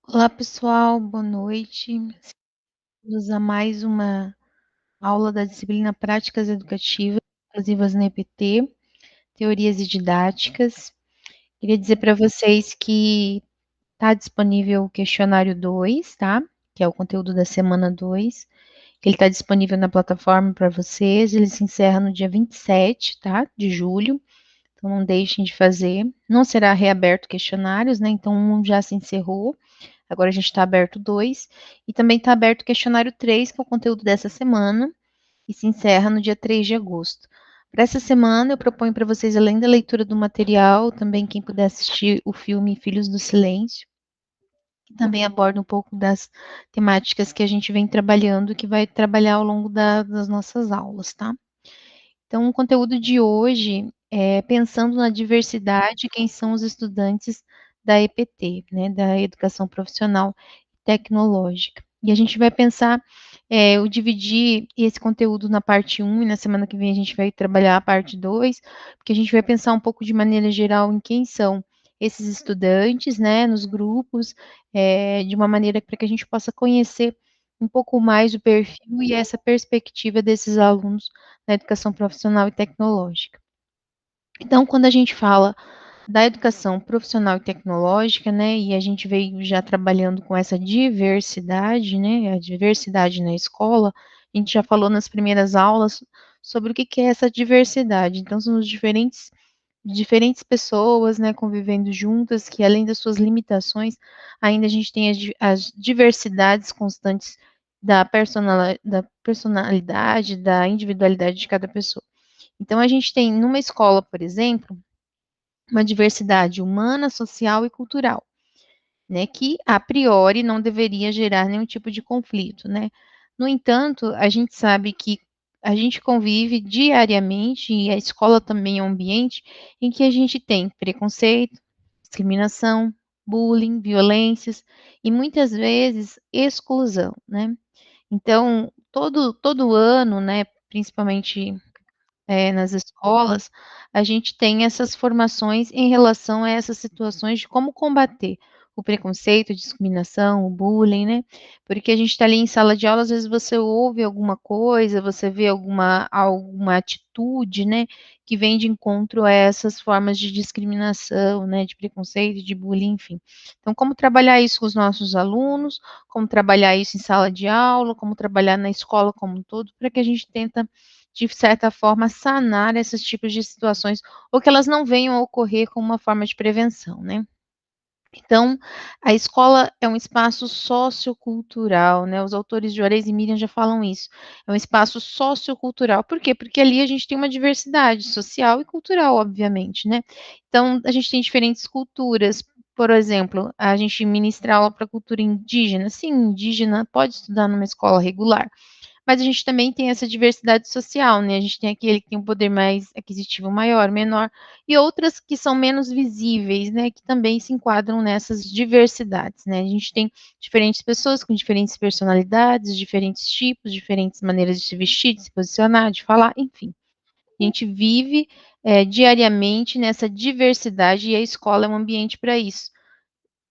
Olá pessoal, boa noite. Bem-vindos a mais uma aula da disciplina Práticas Educativas Inclusivas na EPT, Teorias e Didáticas. Queria dizer para vocês que está disponível o questionário 2, tá? Que é o conteúdo da semana 2. Ele está disponível na plataforma para vocês. Ele se encerra no dia 27, tá? De julho. Então não deixem de fazer. Não será reaberto questionários, né? Então um já se encerrou. Agora a gente está aberto 2 e também está aberto o questionário 3, que é o conteúdo dessa semana, e se encerra no dia 3 de agosto. Para essa semana, eu proponho para vocês, além da leitura do material, também quem puder assistir o filme Filhos do Silêncio, que também aborda um pouco das temáticas que a gente vem trabalhando, que vai trabalhar ao longo das nossas aulas, tá? Então, o conteúdo de hoje é pensando na diversidade, quem são os estudantes da EPT, né, da Educação Profissional e Tecnológica. E a gente vai pensar, eu dividi esse conteúdo na parte 1 e na semana que vem a gente vai trabalhar a parte 2, porque a gente vai pensar um pouco de maneira geral em quem são esses estudantes, né, nos grupos, de uma maneira para que a gente possa conhecer um pouco mais o perfil e essa perspectiva desses alunos na educação profissional e tecnológica. Então, quando a gente fala da educação profissional e tecnológica, né, e a gente veio já trabalhando com essa diversidade, né, a diversidade na escola, a gente já falou nas primeiras aulas sobre o que é essa diversidade. Então, são os diferentes pessoas, né, convivendo juntas, que além das suas limitações, ainda a gente tem as diversidades constantes da personalidade, da individualidade de cada pessoa. Então, a gente tem numa escola, por exemplo, uma diversidade humana, social e cultural, né, que a priori não deveria gerar nenhum tipo de conflito, né. No entanto, a gente sabe que a gente convive diariamente, e a escola também é um ambiente em que a gente tem preconceito, discriminação, bullying, violências e muitas vezes exclusão, né. Então, todo ano, né, principalmente nas escolas, a gente tem essas formações em relação a essas situações de como combater o preconceito, a discriminação, o bullying, né, porque a gente está ali em sala de aula, às vezes você ouve alguma coisa, você vê alguma atitude, né, que vem de encontro a essas formas de discriminação, né, de preconceito, de bullying, enfim. Então, como trabalhar isso com os nossos alunos, como trabalhar isso em sala de aula, como trabalhar na escola como um todo, para que a gente tenta de certa forma, sanar esses tipos de situações, ou que elas não venham a ocorrer como uma forma de prevenção, né. Então, a escola é um espaço sociocultural, né, os autores Juarez e Miriam já falam isso, é um espaço sociocultural, por quê? Porque ali a gente tem uma diversidade social e cultural, obviamente, né. Então, a gente tem diferentes culturas, por exemplo, a gente ministra aula para cultura indígena, sim, indígena pode estudar numa escola regular, mas a gente também tem essa diversidade social, né, a gente tem aquele que tem um poder mais aquisitivo maior, menor, e outras que são menos visíveis, né, que também se enquadram nessas diversidades, né. A gente tem diferentes pessoas com diferentes personalidades, diferentes tipos, diferentes maneiras de se vestir, de se posicionar, de falar, enfim. A gente vive, diariamente nessa diversidade e a escola é um ambiente para isso.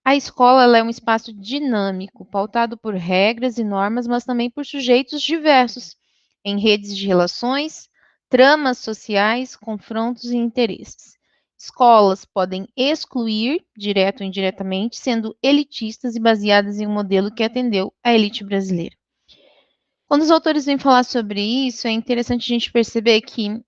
A escola ela é um espaço dinâmico, pautado por regras e normas, mas também por sujeitos diversos, em redes de relações, tramas sociais, confrontos e interesses. Escolas podem excluir, direto ou indiretamente, sendo elitistas e baseadas em um modelo que atendeu à elite brasileira. Quando os autores vêm falar sobre isso, é interessante a gente perceber que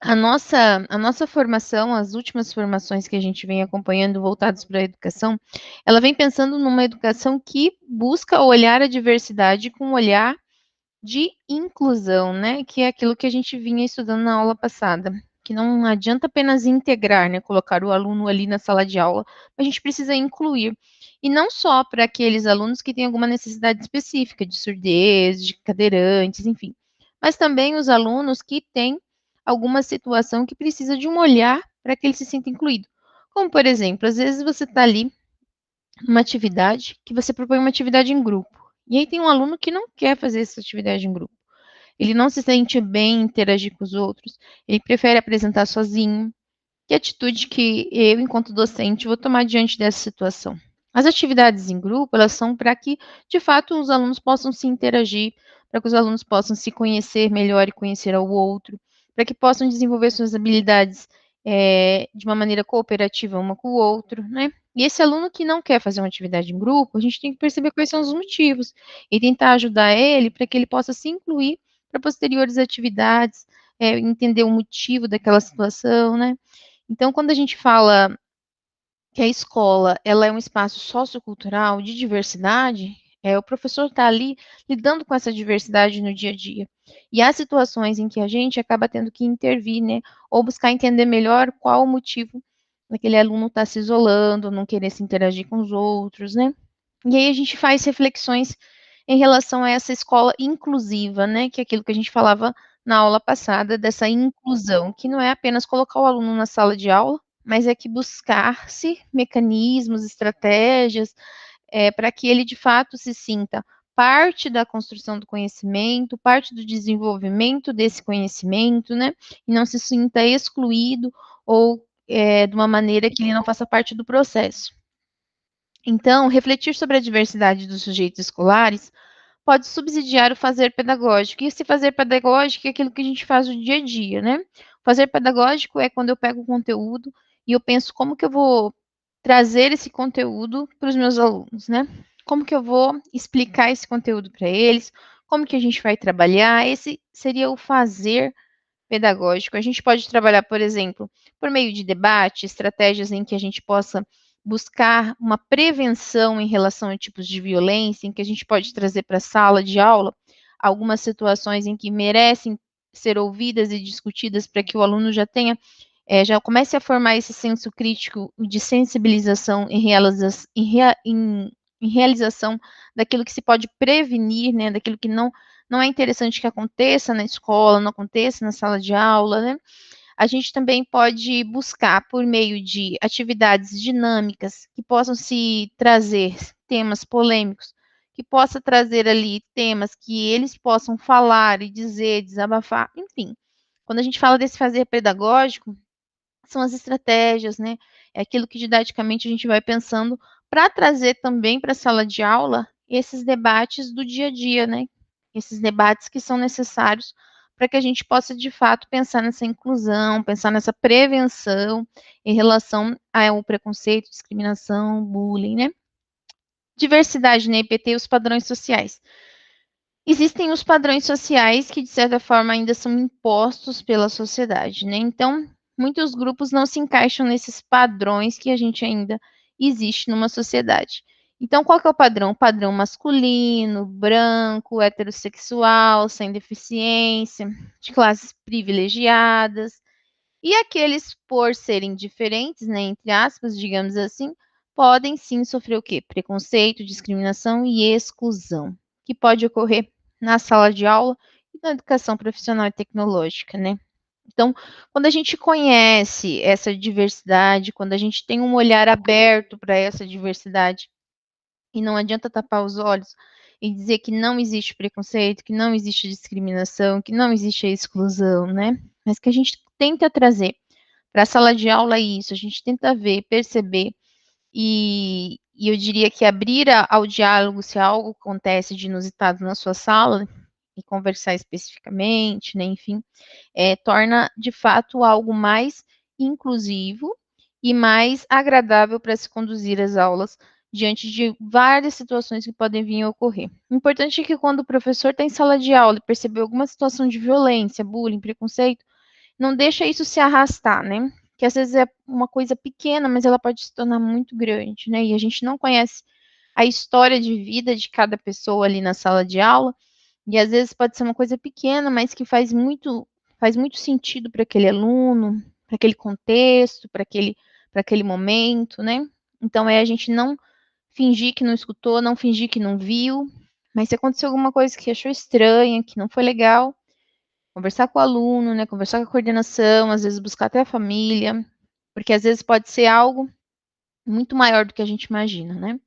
a nossa formação, as últimas formações que a gente vem acompanhando voltadas para a educação, ela vem pensando numa educação que busca olhar a diversidade com um olhar de inclusão, né, que é aquilo que a gente vinha estudando na aula passada, que não adianta apenas integrar, né, colocar o aluno ali na sala de aula, a gente precisa incluir. E não só para aqueles alunos que têm alguma necessidade específica de surdez, de cadeirantes, enfim, mas também os alunos que têm alguma situação que precisa de um olhar para que ele se sinta incluído. Como, por exemplo, às vezes você está ali numa atividade que você propõe uma atividade em grupo, e aí tem um aluno que não quer fazer essa atividade em grupo. Ele não se sente bem em interagir com os outros, ele prefere apresentar sozinho. Que atitude que eu, enquanto docente, vou tomar diante dessa situação? As atividades em grupo, elas são para que, de fato, os alunos possam se interagir, para que os alunos possam se conhecer melhor e conhecer ao outro, para que possam desenvolver suas habilidades de uma maneira cooperativa uma com o outro, né? E esse aluno que não quer fazer uma atividade em grupo, a gente tem que perceber quais são os motivos e tentar ajudar ele para que ele possa se incluir para posteriores atividades, entender o motivo daquela situação, né? Então, quando a gente fala que a escola ela é um espaço sociocultural de diversidade, o professor está ali lidando com essa diversidade no dia a dia. E há situações em que a gente acaba tendo que intervir, né, ou buscar entender melhor qual o motivo daquele aluno estar se isolando, não querer se interagir com os outros, né? E aí a gente faz reflexões em relação a essa escola inclusiva, né, que é aquilo que a gente falava na aula passada, dessa inclusão, que não é apenas colocar o aluno na sala de aula, mas é que buscar-se mecanismos, estratégias, para que ele de fato se sinta parte da construção do conhecimento, parte do desenvolvimento desse conhecimento, né, e não se sinta excluído ou de uma maneira que ele não faça parte do processo. Então, refletir sobre a diversidade dos sujeitos escolares pode subsidiar o fazer pedagógico. E esse fazer pedagógico é aquilo que a gente faz no dia a dia, né? O fazer pedagógico é quando eu pego o conteúdo e eu penso como que eu vou trazer esse conteúdo para os meus alunos, né? Como que eu vou explicar esse conteúdo para eles? Como que a gente vai trabalhar? Esse seria o fazer pedagógico. A gente pode trabalhar, por exemplo, por meio de debate, estratégias em que a gente possa buscar uma prevenção em relação a tipos de violência, em que a gente pode trazer para a sala de aula algumas situações em que merecem ser ouvidas e discutidas para que o aluno já tenha, já comece a formar esse senso crítico de sensibilização em realização daquilo que se pode prevenir, né, daquilo que não é interessante que aconteça na escola, não aconteça na sala de aula, né? A gente também pode buscar, por meio de atividades dinâmicas, que possam se trazer temas polêmicos, que possa trazer ali temas que eles possam falar e dizer, desabafar, enfim. Quando a gente fala desse fazer pedagógico, são as estratégias, né? É aquilo que didaticamente a gente vai pensando para trazer também para a sala de aula esses debates do dia a dia, né? Esses debates que são necessários para que a gente possa, de fato, pensar nessa inclusão, pensar nessa prevenção em relação ao preconceito, discriminação, bullying, né? Diversidade na EPT e os padrões sociais. Existem os padrões sociais que, de certa forma, ainda são impostos pela sociedade, né? Então, muitos grupos não se encaixam nesses padrões que a gente ainda existe numa sociedade. Então, qual que é o padrão? O padrão masculino, branco, heterossexual, sem deficiência, de classes privilegiadas. E aqueles, por serem diferentes, né, entre aspas, digamos assim, podem sim sofrer o quê? Preconceito, discriminação e exclusão, que pode ocorrer na sala de aula e na educação profissional e tecnológica, né? Então, quando a gente conhece essa diversidade, quando a gente tem um olhar aberto para essa diversidade, e não adianta tapar os olhos e dizer que não existe preconceito, que não existe discriminação, que não existe a exclusão, né? Mas que a gente tenta trazer para a sala de aula isso, a gente tenta ver, perceber, e eu diria que abrir ao diálogo se algo acontece de inusitado na sua sala, e conversar especificamente, né, enfim, torna de fato algo mais inclusivo e mais agradável para se conduzir as aulas diante de várias situações que podem vir a ocorrer. O importante é que quando o professor está em sala de aula e perceber alguma situação de violência, bullying, preconceito, não deixa isso se arrastar, né? Que às vezes é uma coisa pequena, mas ela pode se tornar muito grande, né? E a gente não conhece a história de vida de cada pessoa ali na sala de aula, e às vezes pode ser uma coisa pequena, mas que faz muito sentido para aquele aluno, para aquele contexto, para aquele momento, né? Então é a gente não fingir que não escutou, não fingir que não viu, mas se aconteceu alguma coisa que achou estranha, que não foi legal, conversar com o aluno, né? Conversar com a coordenação, às vezes buscar até a família, porque às vezes pode ser algo muito maior do que a gente imagina, né?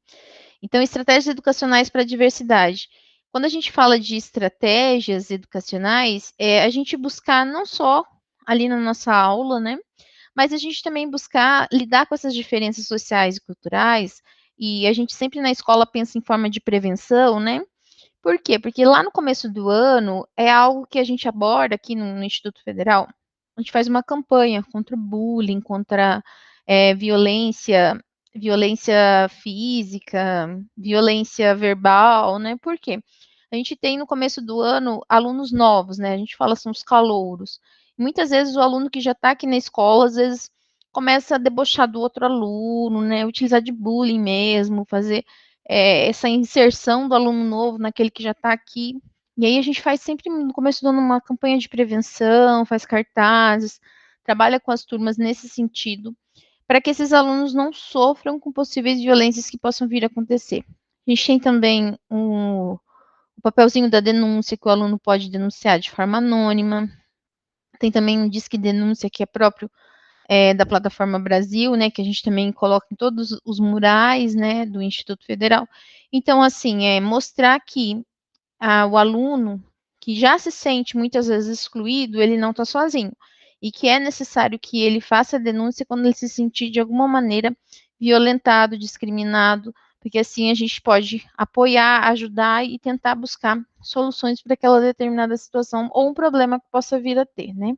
Então, estratégias educacionais para a diversidade. Quando a gente fala de estratégias educacionais, é a gente buscar não só ali na nossa aula, né? Mas a gente também buscar lidar com essas diferenças sociais e culturais e a gente sempre na escola pensa em forma de prevenção, né? Por quê? Porque lá no começo do ano é algo que a gente aborda aqui no Instituto Federal. A gente faz uma campanha contra o bullying, contra violência, violência física, violência verbal, né? Por quê? A gente tem no começo do ano alunos novos, né? A gente fala são os calouros. Muitas vezes o aluno que já está aqui na escola, às vezes começa a debochar do outro aluno, né? Utilizar de bullying mesmo, fazer essa inserção do aluno novo naquele que já está aqui. E aí a gente faz sempre no começo do ano uma campanha de prevenção, faz cartazes, trabalha com as turmas nesse sentido, para que esses alunos não sofram com possíveis violências que possam vir a acontecer. A gente tem também o papelzinho da denúncia, que o aluno pode denunciar de forma anônima. Tem também um disque denúncia que é próprio da plataforma Brasil, né, que a gente também coloca em todos os murais, né, do Instituto Federal. Então, assim, mostrar que o aluno que já se sente muitas vezes excluído, ele não está sozinho. E que é necessário que ele faça a denúncia quando ele se sentir de alguma maneira violentado, discriminado, porque assim a gente pode apoiar, ajudar e tentar buscar soluções para aquela determinada situação ou um problema que possa vir a ter, né?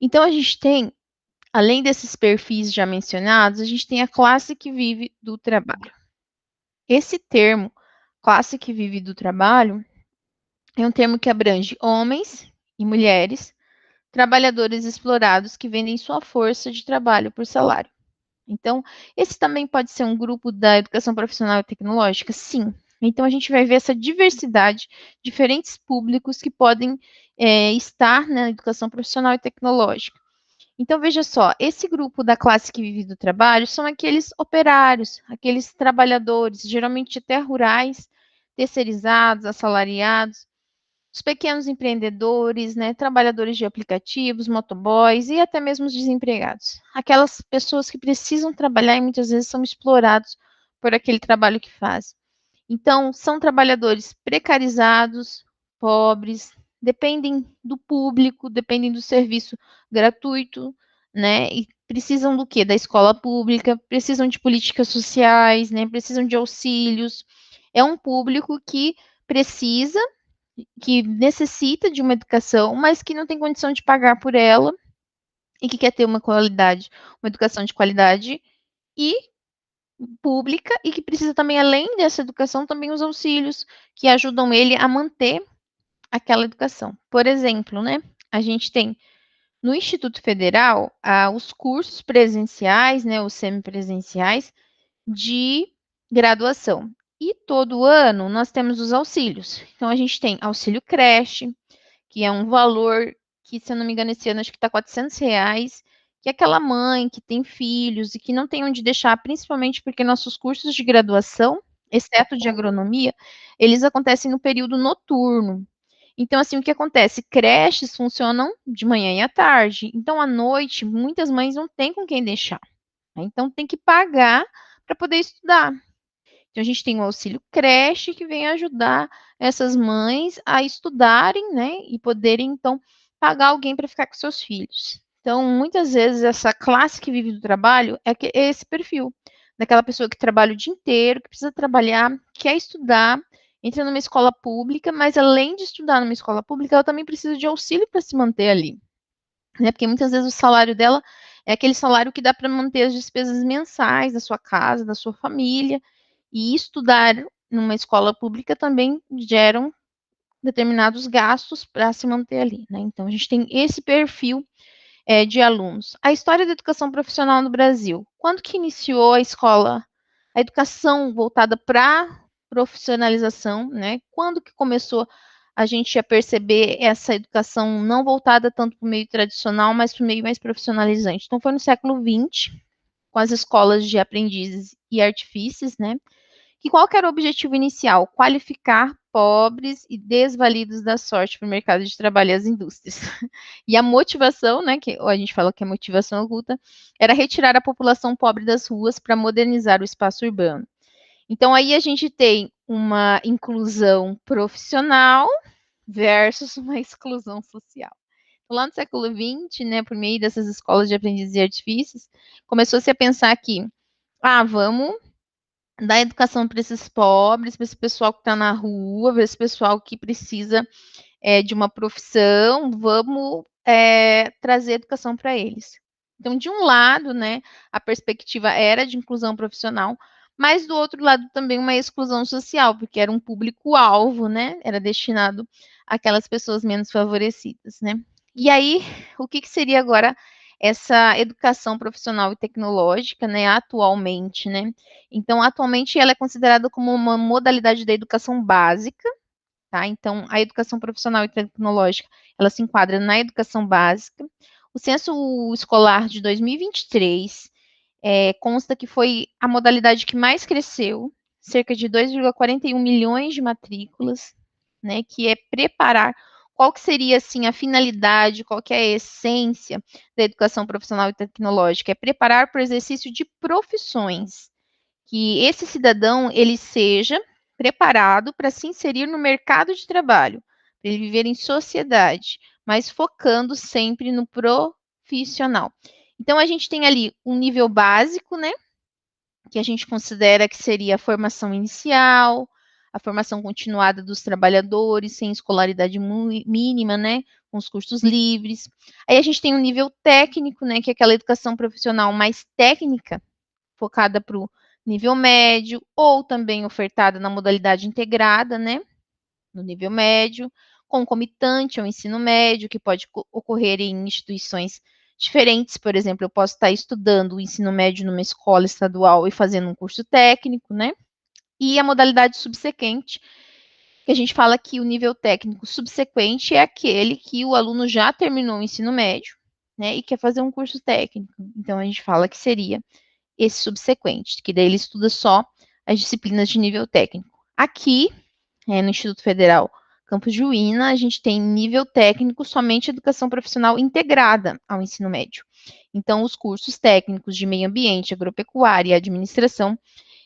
Então a gente tem, além desses perfis já mencionados, a gente tem a classe que vive do trabalho. Esse termo, classe que vive do trabalho, é um termo que abrange homens e mulheres, trabalhadores explorados que vendem sua força de trabalho por salário. Então, esse também pode ser um grupo da educação profissional e tecnológica? Sim. Então, a gente vai ver essa diversidade, diferentes públicos que podem estar na educação profissional e tecnológica. Então, veja só, esse grupo da classe que vive do trabalho são aqueles operários, aqueles trabalhadores, geralmente até rurais, terceirizados, assalariados, os pequenos empreendedores, né, trabalhadores de aplicativos, motoboys e até mesmo os desempregados. Aquelas pessoas que precisam trabalhar e muitas vezes são explorados por aquele trabalho que fazem. Então, são trabalhadores precarizados, pobres, dependem do público, dependem do serviço gratuito, né? E precisam do quê? Da escola pública, precisam de políticas sociais, né? Precisam de auxílios. É um público que precisa, que necessita de uma educação, mas que não tem condição de pagar por ela e que quer ter uma qualidade, uma educação de qualidade e pública e que precisa também, além dessa educação, também os auxílios que ajudam ele a manter aquela educação. Por exemplo, né, a gente tem no Instituto Federal os cursos presenciais, né, os semipresenciais de graduação. E todo ano nós temos os auxílios. Então, a gente tem auxílio creche, que é um valor que, se eu não me engano, esse ano acho que está R$ 400, que é aquela mãe que tem filhos e que não tem onde deixar, principalmente porque nossos cursos de graduação, exceto de agronomia, eles acontecem no período noturno. Então, assim, o que acontece? Creches funcionam de manhã e à tarde. Então, à noite, muitas mães não têm com quem deixar. Então, tem que pagar para poder estudar. Então, a gente tem o auxílio creche que vem ajudar essas mães a estudarem, né, e poderem, então, pagar alguém para ficar com seus filhos. Então, muitas vezes, essa classe que vive do trabalho é esse perfil, daquela pessoa que trabalha o dia inteiro, que precisa trabalhar, quer estudar, entra numa escola pública, mas além de estudar numa escola pública, ela também precisa de auxílio para se manter ali, né, porque muitas vezes o salário dela é aquele salário que dá para manter as despesas mensais da sua casa, da sua família, e estudar numa escola pública também geram determinados gastos para se manter ali, né? Então, a gente tem esse perfil de alunos. A história da educação profissional no Brasil. Quando que iniciou a escola, a educação voltada para profissionalização, né? Quando que começou a gente a perceber essa educação não voltada tanto para o meio tradicional, mas para o meio mais profissionalizante? Então, foi no século XX, com as escolas de aprendizes e artifícios, né? Que qual que era o objetivo inicial? Qualificar pobres e desvalidos da sorte para o mercado de trabalho e as indústrias. E a motivação, né, que a gente fala que é motivação oculta, era retirar a população pobre das ruas para modernizar o espaço urbano. Então aí a gente tem uma inclusão profissional versus uma exclusão social. Então, lá no século XX, né, por meio dessas escolas de aprendizes e artifícios, começou-se a pensar que, vamos dar educação para esses pobres, para esse pessoal que está na rua, para esse pessoal que precisa de uma profissão, vamos trazer educação para eles. Então, de um lado, né, a perspectiva era de inclusão profissional, mas do outro lado também uma exclusão social, porque era um público-alvo, né, era destinado àquelas pessoas menos favorecidas, né. E aí, o que, que seria agora essa educação profissional e tecnológica, né, atualmente, né? Então, atualmente ela é considerada como uma modalidade da educação básica, tá? Então, a educação profissional e tecnológica, ela se enquadra na educação básica. O censo escolar de 2023 consta que foi a modalidade que mais cresceu, cerca de 2,41 milhões de matrículas, né? Que é preparar qual que seria assim a finalidade, qual que é a essência da educação profissional e tecnológica, é preparar para o exercício de profissões, que esse cidadão ele seja preparado para se inserir no mercado de trabalho, para ele viver em sociedade, mas focando sempre no profissional. Então a gente tem ali um nível básico, né, que a gente considera que seria a formação inicial, a formação continuada dos trabalhadores, sem escolaridade mínima, né, com os cursos livres. Aí a gente tem um nível técnico, né, que é aquela educação profissional mais técnica, focada para o nível médio, ou também ofertada na modalidade integrada, né, no nível médio, concomitante ao ensino médio, que pode ocorrer em instituições diferentes. Por exemplo, eu posso estar estudando o ensino médio numa escola estadual e fazendo um curso técnico, né? E a modalidade subsequente, que a gente fala que o nível técnico subsequente é aquele que o aluno já terminou o ensino médio, né, e quer fazer um curso técnico. Então, a gente fala que seria esse subsequente, que daí ele estuda só as disciplinas de nível técnico. Aqui, no Instituto Federal Campos de Uína, a gente tem nível técnico somente educação profissional integrada ao ensino médio. Então, os cursos técnicos de meio ambiente, agropecuária e administração,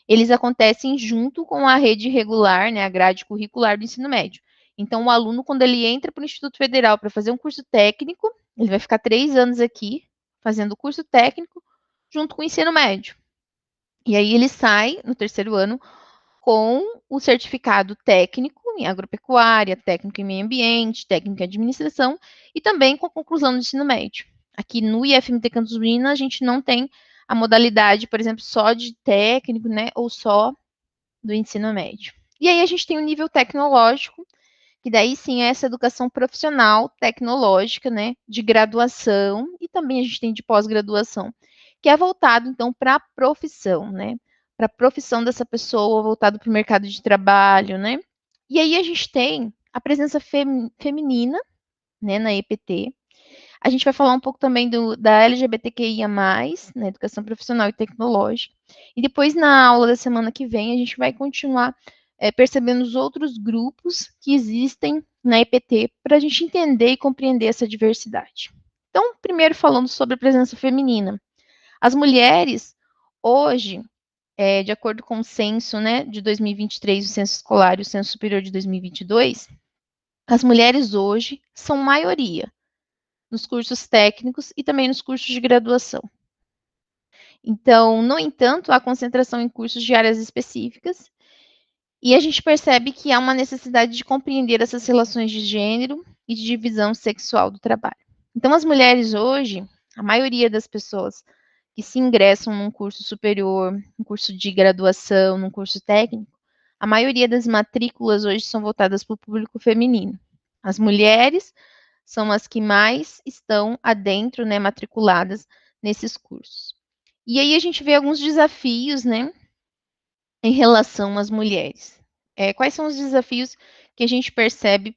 eles acontecem junto com a rede regular, né, a grade curricular do ensino médio. Então, o aluno, quando ele entra para o Instituto Federal para fazer um curso técnico, ele vai ficar 3 anos aqui fazendo o curso técnico junto com o ensino médio. E aí ele sai no terceiro ano com o certificado técnico em agropecuária, técnico em meio ambiente, técnico em administração e também com a conclusão do ensino médio. Aqui no IFMT Campus Urbina, a gente não tem a modalidade, por exemplo, só de técnico, né, ou só do ensino médio. E aí a gente tem o nível tecnológico, que daí sim é essa educação profissional tecnológica, né, de graduação, e também a gente tem de pós-graduação, que é voltado então para a profissão, né, para a profissão dessa pessoa, voltado para o mercado de trabalho, né. E aí a gente tem a presença feminina, né, na EPT. A gente vai falar um pouco também da LGBTQIA+, na educação profissional e tecnológica. E depois, na aula da semana que vem, a gente vai continuar percebendo os outros grupos que existem na EPT para a gente entender e compreender essa diversidade. Então, primeiro falando sobre a presença feminina. As mulheres, hoje, de acordo com o censo, né, de 2023, o censo escolar e o censo superior de 2022, as mulheres hoje são maioria nos cursos técnicos e também nos cursos de graduação. Então, no entanto, há concentração em cursos de áreas específicas, e a gente percebe que há uma necessidade de compreender essas relações de gênero e de divisão sexual do trabalho. Então, as mulheres hoje, a maioria das pessoas que se ingressam num curso superior, num curso de graduação, num curso técnico, a maioria das matrículas hoje são voltadas para o público feminino. As mulheres são as que mais estão adentro, né, matriculadas nesses cursos. E aí a gente vê alguns desafios, né, em relação às mulheres. Quais são os desafios que a gente percebe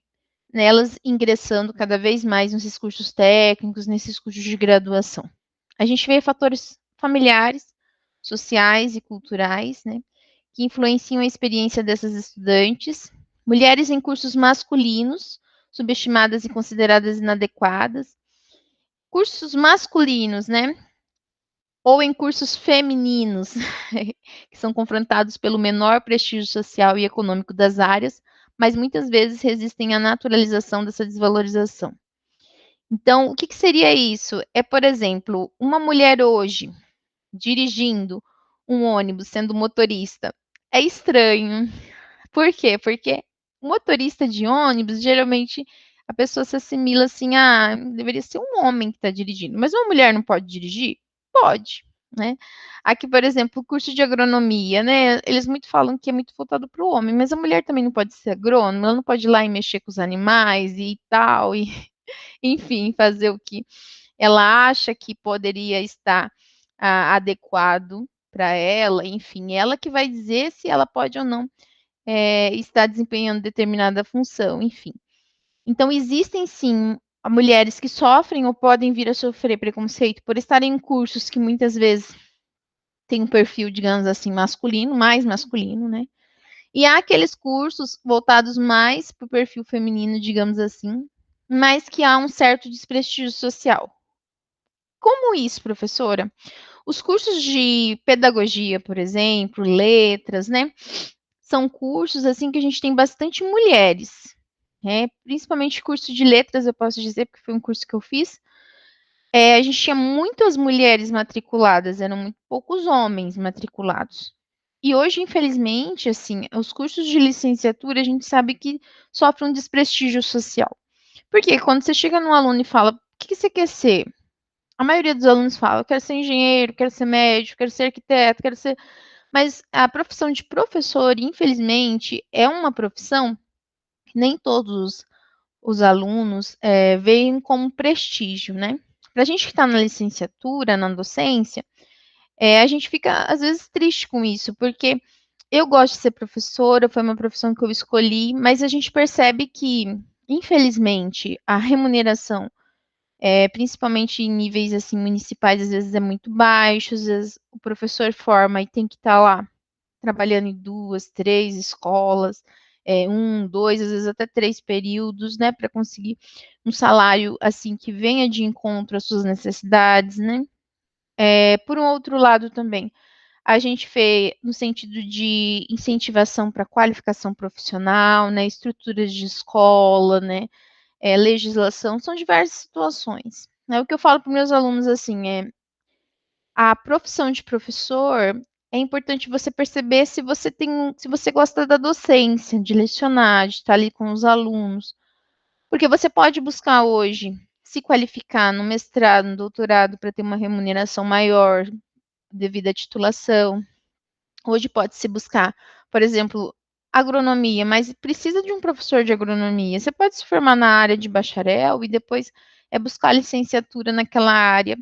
nelas ingressando cada vez mais nesses cursos técnicos, nesses cursos de graduação? A gente vê fatores familiares, sociais e culturais, né, que influenciam a experiência dessas estudantes. Mulheres em cursos masculinos, subestimadas e consideradas inadequadas. Cursos masculinos, né? Ou em cursos femininos, que são confrontados pelo menor prestígio social e econômico das áreas, mas muitas vezes resistem à naturalização dessa desvalorização. Então, o que, que seria isso? É, por exemplo, uma mulher hoje dirigindo um ônibus, sendo motorista, é estranho. Por quê? Porque motorista de ônibus, geralmente, a pessoa se assimila assim: "Ah, deveria ser um homem que está dirigindo", mas uma mulher não pode dirigir? Pode, né. Aqui, por exemplo, o curso de agronomia, né, eles muito falam que é muito voltado para o homem, mas a mulher também não pode ser agrônoma, ela não pode ir lá e mexer com os animais e tal, e enfim, fazer o que ela acha que poderia estar, adequado para ela, enfim, ela que vai dizer se ela pode ou não está desempenhando determinada função, enfim. Então, existem sim mulheres que sofrem ou podem vir a sofrer preconceito por estarem em cursos que muitas vezes têm um perfil, digamos assim, masculino, mais masculino, né? E há aqueles cursos voltados mais para o perfil feminino, digamos assim, mas que há um certo desprestígio social. Como isso, professora? Os cursos de pedagogia, por exemplo, letras, né? São cursos assim que a gente tem bastante mulheres, né? Principalmente curso de letras, eu posso dizer, porque foi um curso que eu fiz. A gente tinha muitas mulheres matriculadas, eram muito poucos homens matriculados. E hoje, infelizmente, assim, os cursos de licenciatura, a gente sabe que sofrem um desprestígio social. Porque quando você chega num aluno e fala, o que você quer ser? A maioria dos alunos fala, eu quero ser engenheiro, quero ser médico, quero ser arquiteto, quero ser. Mas a profissão de professor, infelizmente, é uma profissão que nem todos os alunos veem como prestígio, né? Para a gente que está na licenciatura, na docência, a gente fica às vezes triste com isso, porque eu gosto de ser professora, foi uma profissão que eu escolhi, mas a gente percebe que, infelizmente, a remuneração, principalmente em níveis assim municipais, às vezes é muito baixo, às vezes o professor forma e tem que estar lá trabalhando em 2, 3 escolas, 1, 2, às vezes até 3 períodos, né, para conseguir um salário, assim, que venha de encontro às suas necessidades, né. Por um outro lado também, a gente vê no sentido de incentivação para qualificação profissional, né, estruturas de escola, né, legislação, são diversas situações, né. O que eu falo para os meus alunos, assim, a profissão de professor, é importante você perceber se você gosta da docência, de lecionar, de estar ali com os alunos. Porque você pode buscar hoje se qualificar no mestrado, no doutorado, para ter uma remuneração maior devido à titulação. Hoje pode-se buscar, por exemplo, agronomia, mas precisa de um professor de agronomia. Você pode se formar na área de bacharel e depois buscar licenciatura naquela área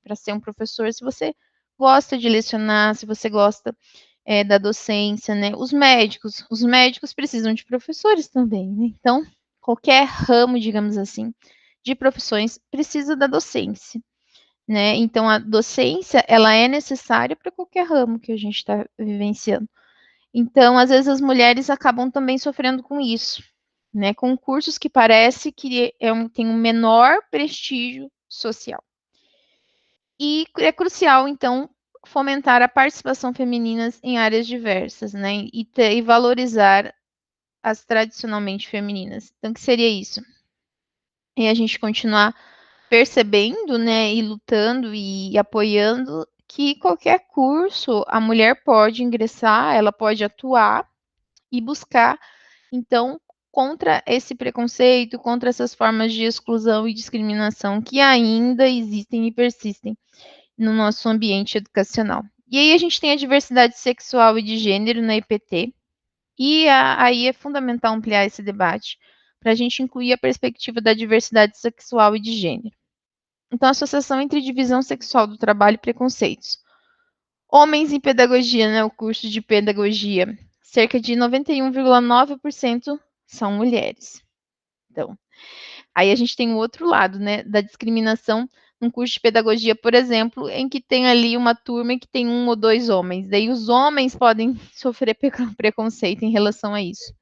para ser um professor, se você gosta de lecionar, se você gosta da docência, né? Os médicos precisam de professores também, né? Então, qualquer ramo, digamos assim, de profissões precisa da docência, né? Então, a docência, ela é necessária para qualquer ramo que a gente está vivenciando. Então, às vezes, as mulheres acabam também sofrendo com isso, né? Com cursos que parece que tem um menor prestígio social. E é crucial, então, fomentar a participação feminina em áreas diversas, né? E valorizar as tradicionalmente femininas. Então, o que seria isso? É a gente continuar percebendo, né, e lutando e apoiando que qualquer curso a mulher pode ingressar, ela pode atuar e buscar, então, contra esse preconceito, contra essas formas de exclusão e discriminação que ainda existem e persistem no nosso ambiente educacional. E aí a gente tem a diversidade sexual e de gênero na EPT, e aí é fundamental ampliar esse debate para a gente incluir a perspectiva da diversidade sexual e de gênero. Então, associação entre divisão sexual do trabalho e preconceitos. Homens em pedagogia, né, o curso de pedagogia, cerca de 91,9% são mulheres. Então, aí a gente tem o outro lado, né, da discriminação num curso de pedagogia, por exemplo, em que tem ali uma turma que tem 1 ou 2 homens. Daí os homens podem sofrer preconceito em relação a isso.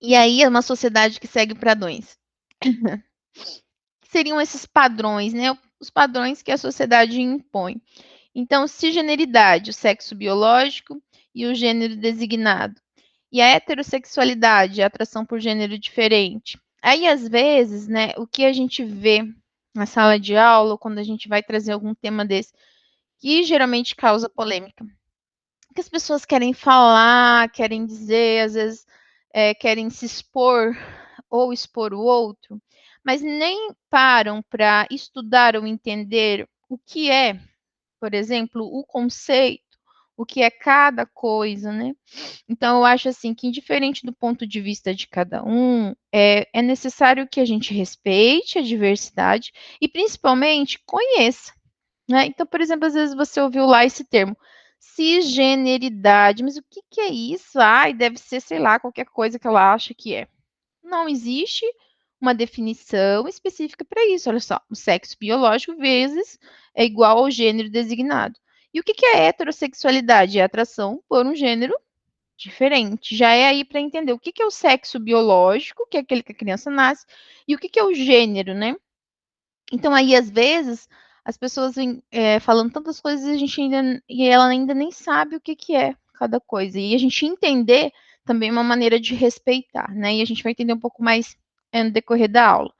E aí é uma sociedade que segue padrões. Seriam esses padrões, né? Os padrões que a sociedade impõe. Então, cisgeneridade, o sexo biológico e o gênero designado. E a heterossexualidade, a atração por gênero diferente. Aí, às vezes, né, o que a gente vê na sala de aula, ou quando a gente vai trazer algum tema desse, que geralmente causa polêmica. O que as pessoas querem falar, querem dizer, às vezes querem se expor ou expor o outro, mas nem param para estudar ou entender o que é, por exemplo, o conceito, o que é cada coisa, né? Então, eu acho assim que, indiferente do ponto de vista de cada um, é necessário que a gente respeite a diversidade e, principalmente, conheça, né? Então, por exemplo, às vezes você ouviu lá esse termo, cisgeneridade, mas o que que é isso? Ai, deve ser, sei lá, qualquer coisa que ela acha que é. Não existe uma definição específica para isso. Olha só, o sexo biológico vezes é igual ao gênero designado. E o que que é heterossexualidade? É atração por um gênero diferente. Já é aí para entender o que que é o sexo biológico, que é aquele que a criança nasce, e o que que é o gênero, né? Então aí, às vezes, as pessoas vêm, falando tantas coisas e ela ainda nem sabe o que que é cada coisa. E a gente entender também é uma maneira de respeitar, né? E a gente vai entender um pouco mais, no decorrer da aula.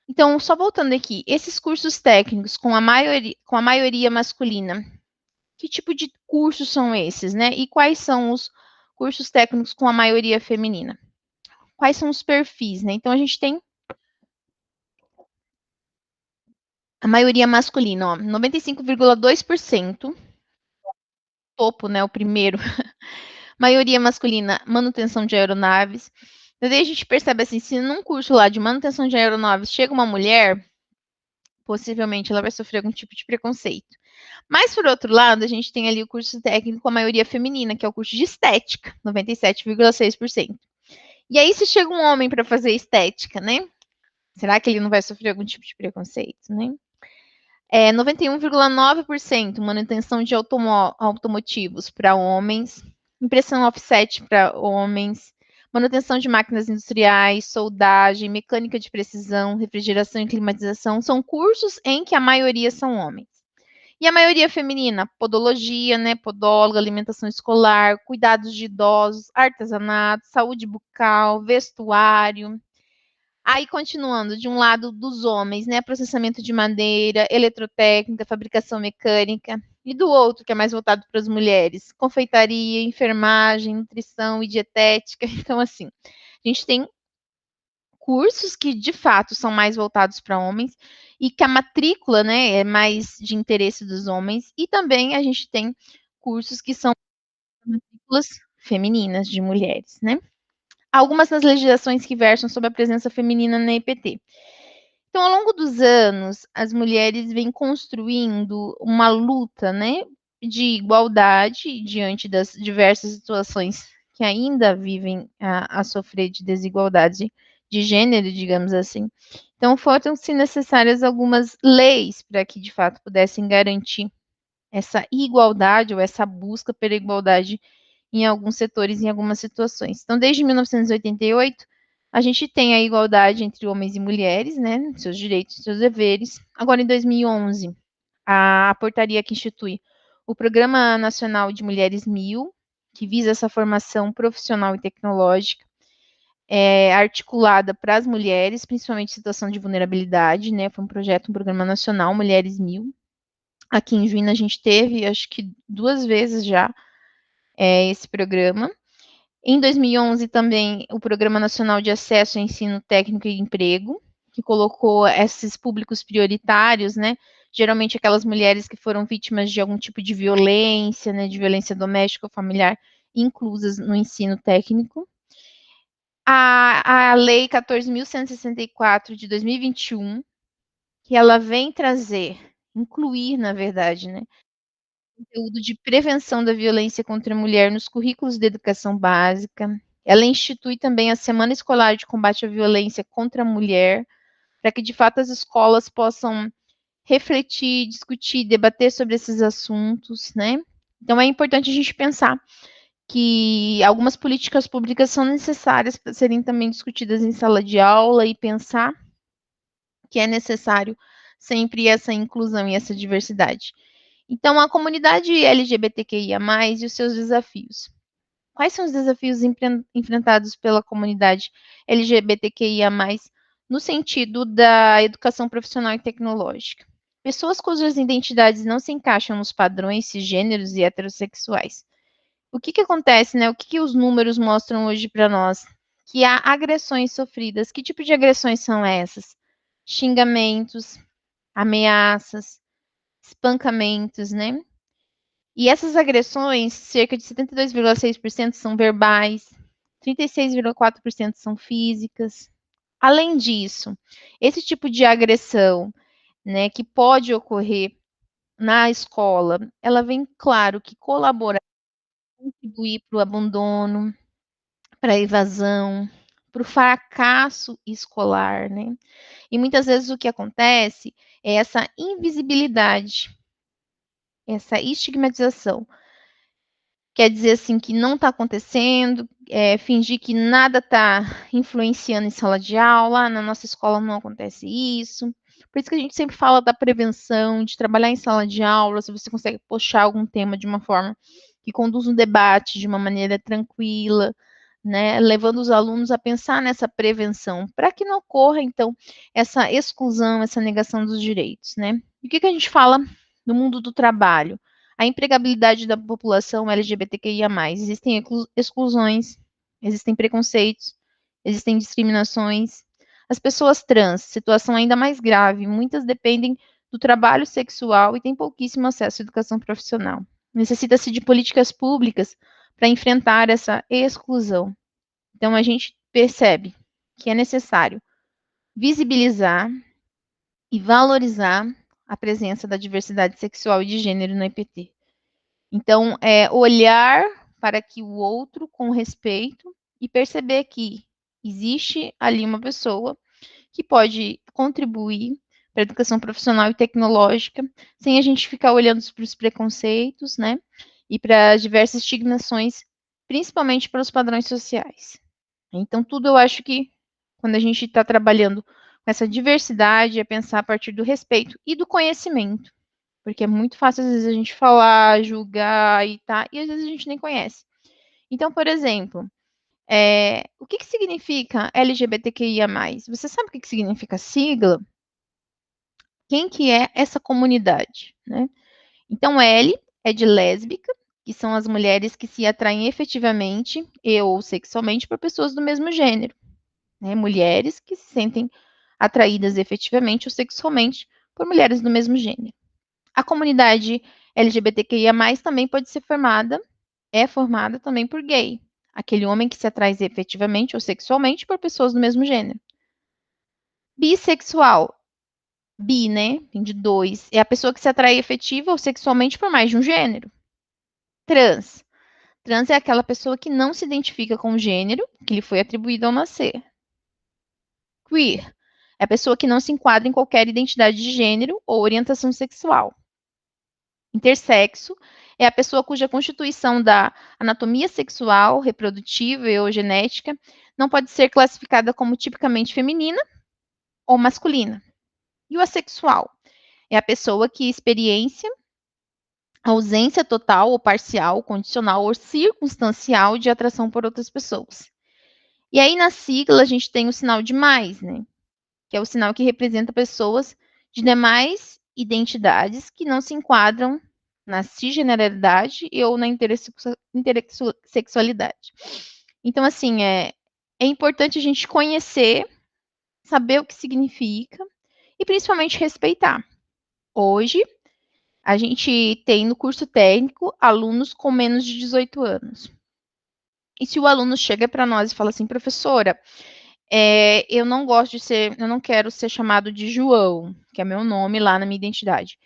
Então, só voltando aqui, esses cursos técnicos com a maioria masculina, que tipo de cursos são esses, né? E quais são os cursos técnicos com a maioria feminina? Quais são os perfis, né? Então, a gente tem a maioria masculina, ó, 95,2%, topo, né, o primeiro. Maioria masculina, manutenção de aeronaves. Então, daí a gente percebe assim, se num curso lá de manutenção de aeronaves chega uma mulher, possivelmente ela vai sofrer algum tipo de preconceito. Mas, por outro lado, a gente tem ali o curso técnico com a maioria feminina, que é o curso de estética, 97,6%. E aí, se chega um homem para fazer estética, né? Será que ele não vai sofrer algum tipo de preconceito, né? 91,9% manutenção de automotivos para homens, impressão offset para homens, manutenção de máquinas industriais, soldagem, mecânica de precisão, refrigeração e climatização, são cursos em que a maioria são homens. E a maioria feminina, podologia, né, podóloga, alimentação escolar, cuidados de idosos, artesanato, saúde bucal, vestuário. Aí, continuando, de um lado dos homens, né, processamento de madeira, eletrotécnica, fabricação mecânica, e do outro, que é mais voltado para as mulheres, confeitaria, enfermagem, nutrição e dietética. Então, assim, a gente tem cursos que, de fato, são mais voltados para homens e que a matrícula, né, é mais de interesse dos homens, e também a gente tem cursos que são matrículas femininas de mulheres, né? Algumas das legislações que versam sobre a presença feminina na EPT. Então, ao longo dos anos, as mulheres vêm construindo uma luta, né, de igualdade diante das diversas situações que ainda vivem a sofrer de desigualdade de gênero, digamos assim. Então, foram-se necessárias algumas leis para que, de fato, pudessem garantir essa igualdade ou essa busca pela igualdade em alguns setores, em algumas situações. Então, desde 1988, a gente tem a igualdade entre homens e mulheres, né, seus direitos e seus deveres. Agora, em 2011, a portaria que institui o Programa Nacional de Mulheres 1000, que visa essa formação profissional e tecnológica, articulada para as mulheres, principalmente em situação de vulnerabilidade, né, foi um programa nacional, Mulheres 1000. Aqui em Juína a gente teve, acho que 2 vezes já, esse programa. Em 2011 também o Programa Nacional de Acesso ao Ensino Técnico e Emprego, que colocou esses públicos prioritários, né, geralmente aquelas mulheres que foram vítimas de algum tipo de violência, né, de violência doméstica ou familiar, inclusas no ensino técnico. A Lei 14.164 de 2021, que ela vem trazer, incluir, na verdade, né, conteúdo de prevenção da violência contra a mulher nos currículos de educação básica. Ela institui também a Semana Escolar de Combate à Violência contra a Mulher, para que de fato as escolas possam refletir, discutir, debater sobre esses assuntos, né? Então é importante a gente pensar que algumas políticas públicas são necessárias para serem também discutidas em sala de aula e pensar que é necessário sempre essa inclusão e essa diversidade. Então, a comunidade LGBTQIA+, e os seus desafios. Quais são os desafios enfrentados pela comunidade LGBTQIA+, no sentido da educação profissional e tecnológica? Pessoas cujas identidades não se encaixam nos padrões cisgêneros e heterossexuais. o que acontece, né? O que os números mostram hoje para nós? Que há agressões sofridas. Que tipo de agressões são essas? Xingamentos, ameaças, espancamentos, né? E essas agressões, cerca de 72,6% são verbais, 36,4% são físicas. Além disso, esse tipo de agressão, né, que pode ocorrer na escola, ela vem, claro, que colaborar, contribuir para o abandono, para a evasão, para o fracasso escolar, né? E muitas vezes o que acontece é essa invisibilidade, essa estigmatização. Quer dizer assim que não está acontecendo, fingir que nada está influenciando em sala de aula, na nossa escola não acontece isso. Por isso que a gente sempre fala da prevenção, de trabalhar em sala de aula, se você consegue puxar algum tema de uma forma que conduz um debate de uma maneira tranquila, né, levando os alunos a pensar nessa prevenção, para que não ocorra, então, essa exclusão, essa negação dos direitos, né. E o que a gente fala no mundo do trabalho? A empregabilidade da população LGBTQIA+. Existem exclusões, existem preconceitos, existem discriminações. As pessoas trans, situação ainda mais grave, muitas dependem do trabalho sexual e têm pouquíssimo acesso à educação profissional. Necessita-se de políticas públicas para enfrentar essa exclusão. Então, a gente percebe que é necessário visibilizar e valorizar a presença da diversidade sexual e de gênero no EPT. Então, olhar para que o outro com respeito e perceber que existe ali uma pessoa que pode contribuir para a educação profissional e tecnológica, sem a gente ficar olhando para os preconceitos, né? E para as diversas estigmações, principalmente pelos padrões sociais. Então, tudo eu acho que, quando a gente está trabalhando com essa diversidade, é pensar a partir do respeito e do conhecimento. Porque é muito fácil, às vezes, a gente falar, julgar e tá, e às vezes a gente nem conhece. Então, por exemplo, o que significa LGBTQIA+? Você sabe o que significa sigla? Quem que é essa comunidade, né? Então, L é de lésbica, que são as mulheres que se atraem efetivamente e ou sexualmente por pessoas do mesmo gênero, né? Mulheres que se sentem atraídas efetivamente ou sexualmente por mulheres do mesmo gênero. A comunidade LGBTQIA+, também pode ser formada, é formada também por gay, aquele homem que se atrai efetivamente ou sexualmente por pessoas do mesmo gênero. Bissexual, bi, né, tem de dois, é a pessoa que se atrai efetiva ou sexualmente por mais de um gênero. Trans, trans é aquela pessoa que não se identifica com o gênero que lhe foi atribuído ao nascer. Queer, é a pessoa que não se enquadra em qualquer identidade de gênero ou orientação sexual. Intersexo é a pessoa cuja constituição da anatomia sexual, reprodutiva ou genética não pode ser classificada como tipicamente feminina ou masculina. E o assexual é a pessoa que experiência a ausência total ou parcial, condicional ou circunstancial de atração por outras pessoas. E aí na sigla a gente tem o sinal de mais, né? Que é o sinal que representa pessoas de demais identidades que não se enquadram na cisgeneralidade ou na intersexualidade. Então, assim, é importante a gente conhecer, saber o que significa e principalmente respeitar. Hoje, a gente tem no curso técnico alunos com menos de 18 anos. E se o aluno chega para nós e fala assim, professora, eu não gosto de ser, eu não quero ser chamado de João, que é meu nome lá na minha identidade.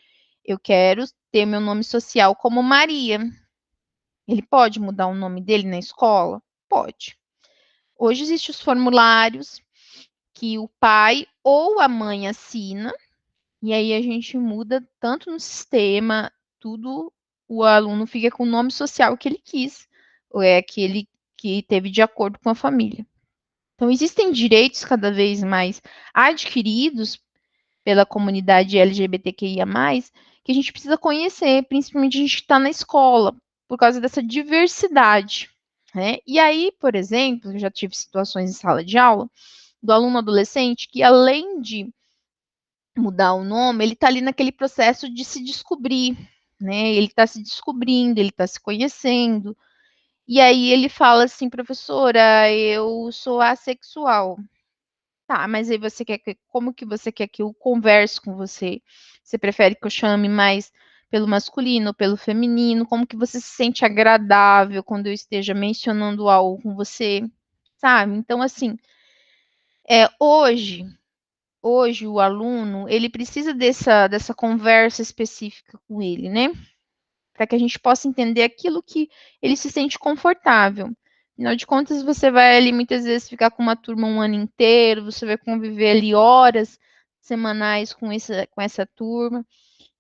Eu quero ter meu nome social como Maria. Ele pode mudar o nome dele na escola? Pode. Hoje existem os formulários que o pai ou a mãe assina, e aí a gente muda tanto no sistema, tudo, o aluno fica com o nome social que ele quis, ou é aquele que teve de acordo com a família. Então, existem direitos cada vez mais adquiridos pela comunidade LGBTQIA+, que a gente precisa conhecer, principalmente a gente está na escola, por causa dessa diversidade, né? E aí, por exemplo, eu já tive situações em sala de aula, do aluno adolescente que, além de mudar o nome, ele está ali naquele processo de se descobrir, né? Ele está se descobrindo, ele está se conhecendo, E aí ele fala assim, professora, eu sou assexual. Tá, mas aí você quer que, como que você quer que eu converse com você? Você prefere que eu chame mais pelo masculino, pelo feminino? Como que você se sente agradável quando eu esteja mencionando algo com você? Sabe? Então, assim, hoje o aluno, ele precisa dessa conversa específica com ele, né? Para que a gente possa entender aquilo que ele se sente confortável. Afinal de contas, você vai ali muitas vezes ficar com uma turma um ano inteiro, você vai conviver ali horas semanais com essa turma,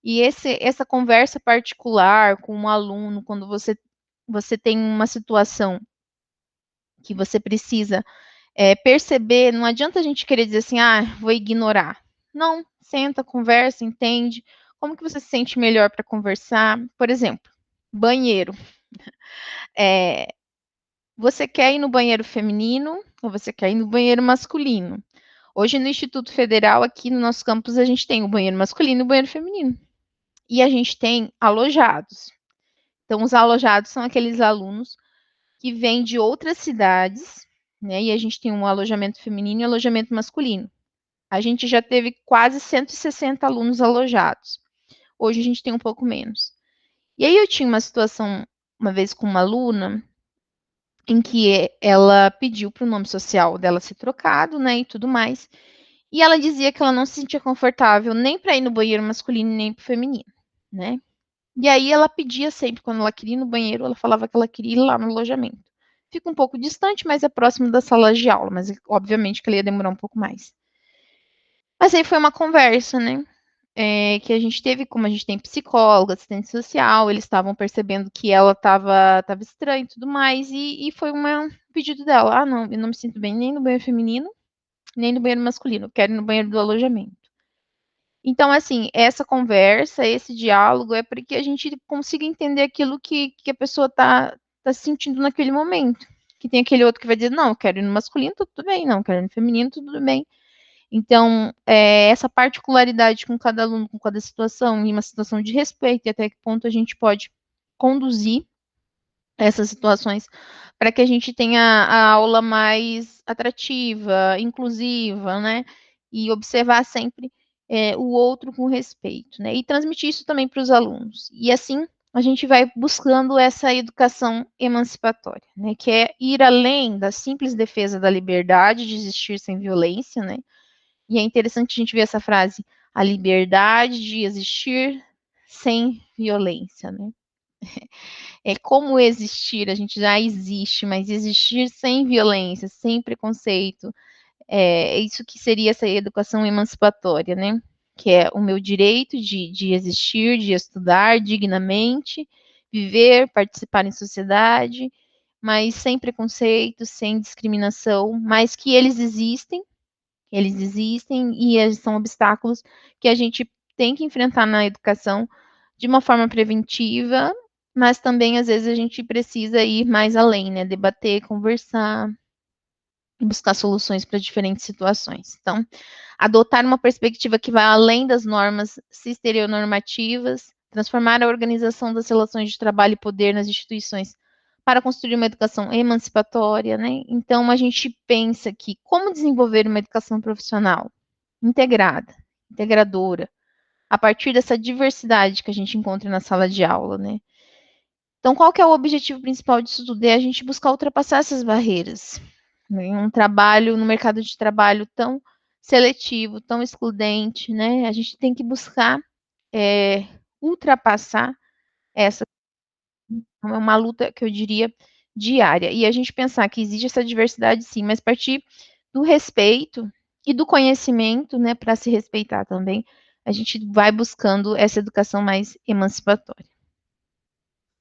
e essa conversa particular com um aluno, quando você tem uma situação que você precisa perceber, não adianta a gente querer dizer assim, ah, vou ignorar. Não, senta, conversa, entende. Como que você se sente melhor para conversar? Por exemplo, banheiro. É, você quer ir no banheiro feminino ou você quer ir no banheiro masculino? Hoje no Instituto Federal, aqui no nosso campus, a gente tem o banheiro masculino e o banheiro feminino. E a gente tem alojados. Então, os alojados são aqueles alunos que vêm de outras cidades, né? E a gente tem um alojamento feminino e um alojamento masculino. A gente já teve quase 160 alunos alojados. Hoje a gente tem um pouco menos. E aí eu tinha uma situação uma vez com uma aluna em que ela pediu para o nome social dela ser trocado, né, e tudo mais. E ela dizia que ela não se sentia confortável nem para ir no banheiro masculino nem para o feminino, né? E aí ela pedia sempre, quando ela queria ir no banheiro, ela falava que ela queria ir lá no alojamento. Fica um pouco distante, mas é próximo da sala de aula, mas obviamente que ela ia demorar um pouco mais. Mas aí foi uma conversa, né? Que a gente teve, como a gente tem psicóloga, assistente social, eles estavam percebendo que ela estava estranha e tudo mais, e foi um pedido dela, ah, não, eu não me sinto bem nem no banheiro feminino, nem no banheiro masculino, eu quero ir no banheiro do alojamento. Então, assim, essa conversa, esse diálogo é para que a gente consiga entender aquilo que a pessoa tá sentindo naquele momento. Que tem aquele outro que vai dizer, não, eu quero ir no masculino, tudo bem, não, eu quero ir no feminino, tudo bem. Então, essa particularidade com cada aluno, com cada situação, e uma situação de respeito, e até que ponto a gente pode conduzir essas situações para que a gente tenha a aula mais atrativa, inclusiva, né? E observar sempre o outro com respeito, né? E transmitir isso também para os alunos. E assim a gente vai buscando essa educação emancipatória, né? Que é ir além da simples defesa da liberdade de existir sem violência, né? E é interessante a gente ver essa frase, a liberdade de existir sem violência, né? É como existir, a gente já existe, mas existir sem violência, sem preconceito, isso que seria essa educação emancipatória, né? Que é o meu direito de existir, de estudar dignamente, viver, participar em sociedade, mas sem preconceito, sem discriminação, mas que eles existem e são obstáculos que a gente tem que enfrentar na educação de uma forma preventiva, mas também às vezes a gente precisa ir mais além, né? Debater, conversar, buscar soluções para diferentes situações. Então, adotar uma perspectiva que vai além das normas estereonormativas, transformar a organização das relações de trabalho e poder nas instituições para construir uma educação emancipatória, né? Então, a gente pensa que como desenvolver uma educação profissional integrada, integradora, a partir dessa diversidade que a gente encontra na sala de aula, né? Então, qual que é o objetivo principal disso tudo? É a gente buscar ultrapassar essas barreiras. Em um trabalho, no mercado de trabalho tão seletivo, tão excludente, né? A gente tem que buscar ultrapassar essa. É uma luta que eu diria diária. E a gente pensar que existe essa diversidade, sim, mas partir do respeito e do conhecimento, né, para se respeitar também, a gente vai buscando essa educação mais emancipatória.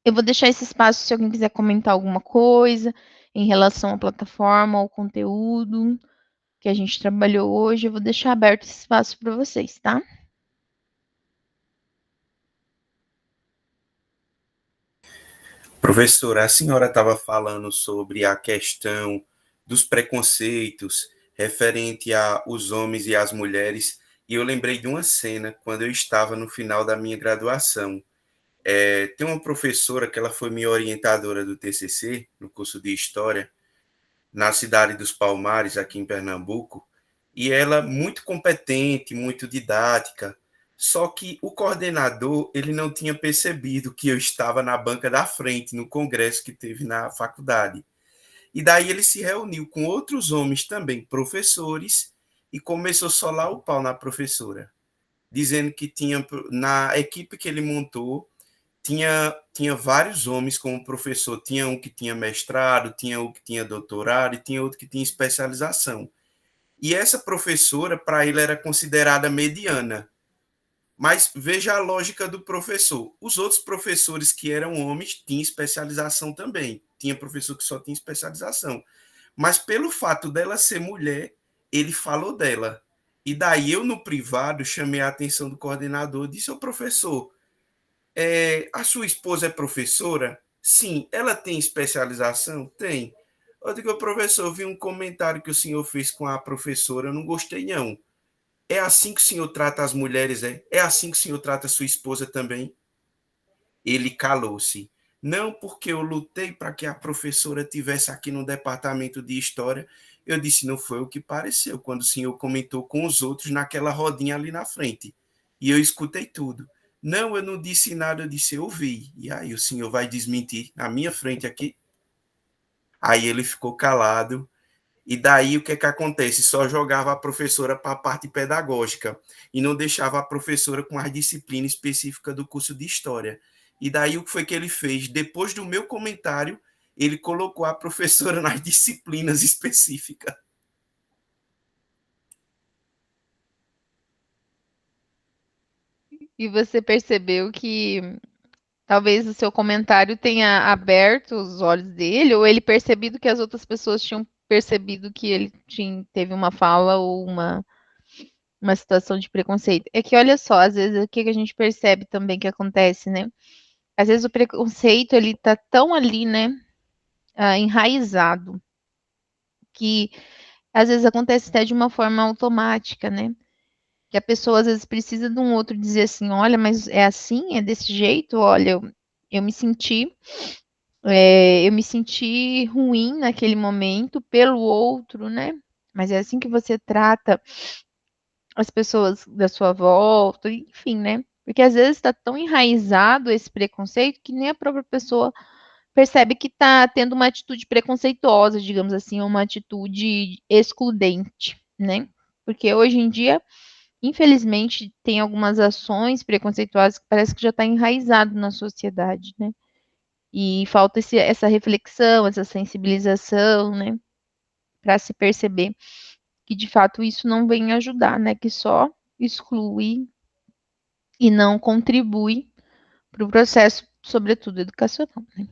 Eu vou deixar esse espaço se alguém quiser comentar alguma coisa em relação à plataforma, ao conteúdo que a gente trabalhou hoje, eu vou deixar aberto esse espaço para vocês, tá? Professora, a senhora estava falando sobre a questão dos preconceitos referente aos homens e às mulheres, e eu lembrei de uma cena quando eu estava no final da minha graduação. Tem uma professora que ela foi minha orientadora do TCC, no curso de História, na cidade dos Palmares, aqui em Pernambuco, e ela muito competente, muito didática, só que o coordenador, ele não tinha percebido que eu estava na banca da frente, no congresso que teve na faculdade. E daí ele se reuniu com outros homens também, professores, e começou a solar o pau na professora, dizendo que tinha, na equipe que ele montou, tinha vários homens como professor. Tinha um que tinha mestrado, tinha um que tinha doutorado e tinha outro que tinha especialização. E essa professora, para ele, era considerada mediana. Mas veja a lógica do professor. Os outros professores que eram homens tinham especialização também. Tinha professor que só tinha especialização. Mas pelo fato dela ser mulher, ele falou dela. E daí eu, no privado, chamei a atenção do coordenador e disse: ô professor, a sua esposa é professora? Sim. Ela tem especialização? Tem. Eu digo: professor, eu vi um comentário que o senhor fez com a professora, eu não gostei não. É assim que o senhor trata as mulheres, é? É assim que o senhor trata a sua esposa também? Ele calou-se. Não, porque eu lutei para que a professora tivesse aqui no departamento de história. Eu disse: não foi o que pareceu quando o senhor comentou com os outros naquela rodinha ali na frente. E eu escutei tudo. Não, eu não disse nada, eu disse: eu ouvi. E aí o senhor vai desmentir na minha frente aqui? Aí ele ficou calado. E daí o que é que acontece? Só jogava a professora para a parte pedagógica e não deixava a professora com a disciplina específica do curso de história. E daí o que foi que ele fez? Depois do meu comentário, ele colocou a professora nas disciplinas específicas. E você percebeu que talvez o seu comentário tenha aberto os olhos dele, ou ele percebido que as outras pessoas tinham percebido que ele teve uma fala ou uma situação de preconceito. É que olha só, às vezes o que que a gente percebe também que acontece, né? Às vezes o preconceito ele tá tão ali, né, enraizado, que às vezes acontece até de uma forma automática, né? Que a pessoa às vezes precisa de um outro dizer assim, olha, mas é assim, é desse jeito, olha, eu me senti, eu me senti ruim naquele momento pelo outro, né? Mas é assim que você trata as pessoas da sua volta, enfim, né? Porque às vezes está tão enraizado esse preconceito que nem a própria pessoa percebe que está tendo uma atitude preconceituosa, digamos assim, uma atitude excludente, né? Porque hoje em dia, infelizmente, tem algumas ações preconceituosas que parece que já está enraizado na sociedade, né? E falta essa reflexão, essa sensibilização, né? Para se perceber que de fato isso não vem ajudar, né? Que só exclui e não contribui para o processo, sobretudo educacional, né?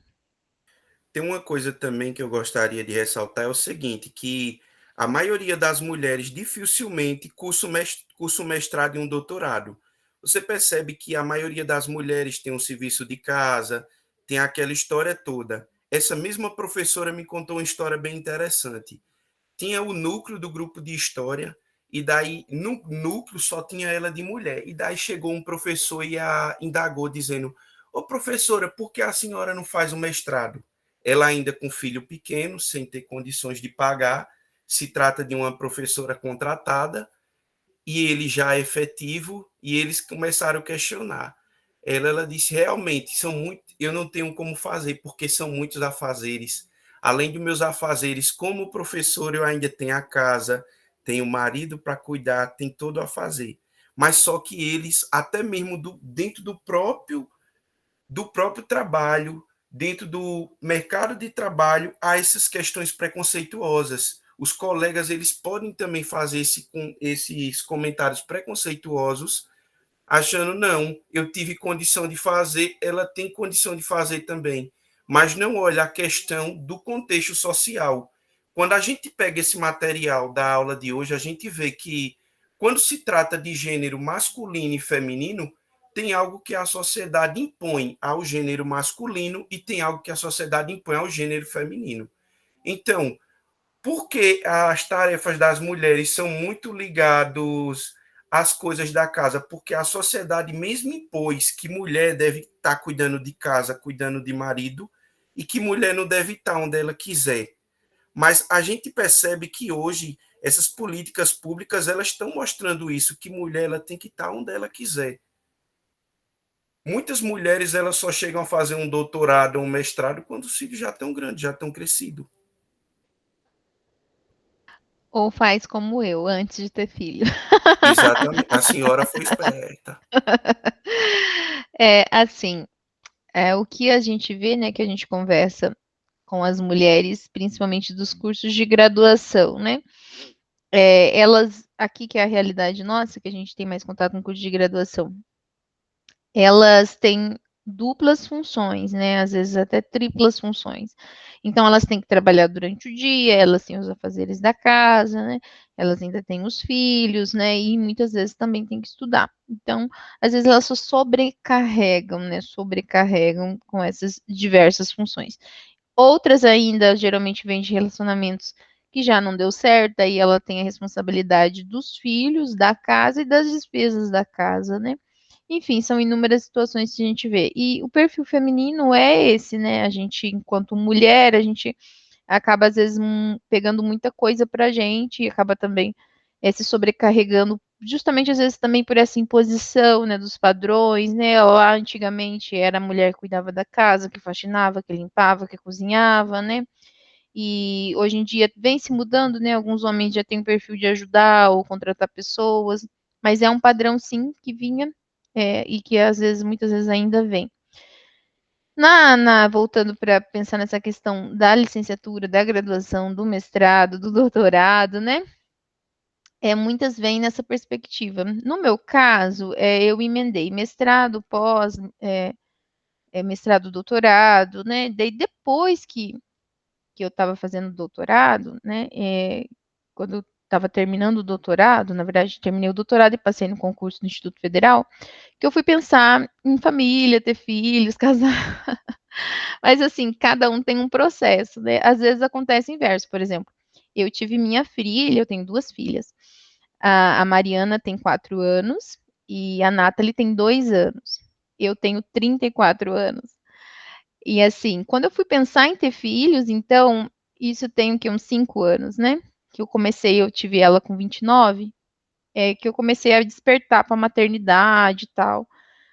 Tem uma coisa também que eu gostaria de ressaltar, é o seguinte, que a maioria das mulheres dificilmente curso mestrado e um doutorado. Você percebe que a maioria das mulheres tem um serviço de casa, tem aquela história toda. Essa mesma professora me contou uma história bem interessante. Tinha o núcleo do grupo de história, e daí no núcleo só tinha ela de mulher. E daí chegou um professor e a indagou, dizendo: ô professora, por que a senhora não faz o mestrado? Ela ainda com filho pequeno, sem ter condições de pagar, se trata de uma professora contratada, e ele já é efetivo, e eles começaram a questionar. Ela disse: realmente, são muito, eu não tenho como fazer, porque são muitos afazeres. Além dos meus afazeres como professor, eu ainda tenho a casa, tenho o marido para cuidar, tem todo a fazer. Mas só que eles, até mesmo dentro do próprio trabalho, dentro do mercado de trabalho, há essas questões preconceituosas. Os colegas eles podem também fazer esses comentários preconceituosos, achando: não, eu tive condição de fazer, ela tem condição de fazer também, mas não olha a questão do contexto social. Quando a gente pega esse material da aula de hoje, a gente vê que quando se trata de gênero masculino e feminino, tem algo que a sociedade impõe ao gênero masculino e tem algo que a sociedade impõe ao gênero feminino. Então, porque as tarefas das mulheres são muito ligadas as coisas da casa, porque a sociedade mesmo impôs que mulher deve estar cuidando de casa, cuidando de marido, e que mulher não deve estar onde ela quiser. Mas a gente percebe que hoje essas políticas públicas elas estão mostrando isso, que mulher ela tem que estar onde ela quiser. Muitas mulheres elas só chegam a fazer um doutorado ou um mestrado quando os filhos já estão grandes, já estão crescidos. Ou faz como eu, antes de ter filho. Exatamente. A senhora foi esperta. É, assim, o que a gente vê, né, que a gente conversa com as mulheres, principalmente dos cursos de graduação, né? Elas, aqui que é a realidade nossa, que a gente tem mais contato com curso de graduação, elas têm duplas funções, né? Às vezes até triplas funções. Então, elas têm que trabalhar durante o dia, elas têm os afazeres da casa, né? Elas ainda têm os filhos, né? E muitas vezes também têm que estudar. Então, às vezes elas só sobrecarregam, né? Sobrecarregam com essas diversas funções. Outras ainda geralmente vêm de relacionamentos que já não deu certo, aí ela tem a responsabilidade dos filhos, da casa e das despesas da casa, né? Enfim, são inúmeras situações que a gente vê. E o perfil feminino é esse, né? A gente, enquanto mulher, a gente acaba, às vezes, pegando muita coisa pra gente e acaba também se sobrecarregando, justamente, às vezes, também por essa imposição, né, dos padrões, né? Lá, antigamente, era a mulher que cuidava da casa, que faxinava, que limpava, que cozinhava, né? E hoje em dia vem se mudando, né? Alguns homens já têm o perfil de ajudar ou contratar pessoas, mas é um padrão, sim, que vinha e que às vezes, muitas vezes ainda vem. Voltando para pensar nessa questão da licenciatura, da graduação, do mestrado, do doutorado, né? Muitas vêm nessa perspectiva. No meu caso, eu emendei mestrado, mestrado, doutorado, né? Daí depois que eu estava fazendo doutorado, né? Quando eu estava terminando o doutorado, na verdade, terminei o doutorado e passei no concurso do Instituto Federal, que eu fui pensar em família, ter filhos, casar. Mas assim, cada um tem um processo, né? Às vezes acontece o inverso, por exemplo, eu tive minha filha, eu tenho duas filhas. A Mariana tem 4 anos e a Nathalie tem 2 anos. Eu tenho 34 anos. E assim, quando eu fui pensar em ter filhos, então, isso tem o quê? Uns 5 anos, né? Que eu tive ela com 29, que eu comecei a despertar para a maternidade e tal.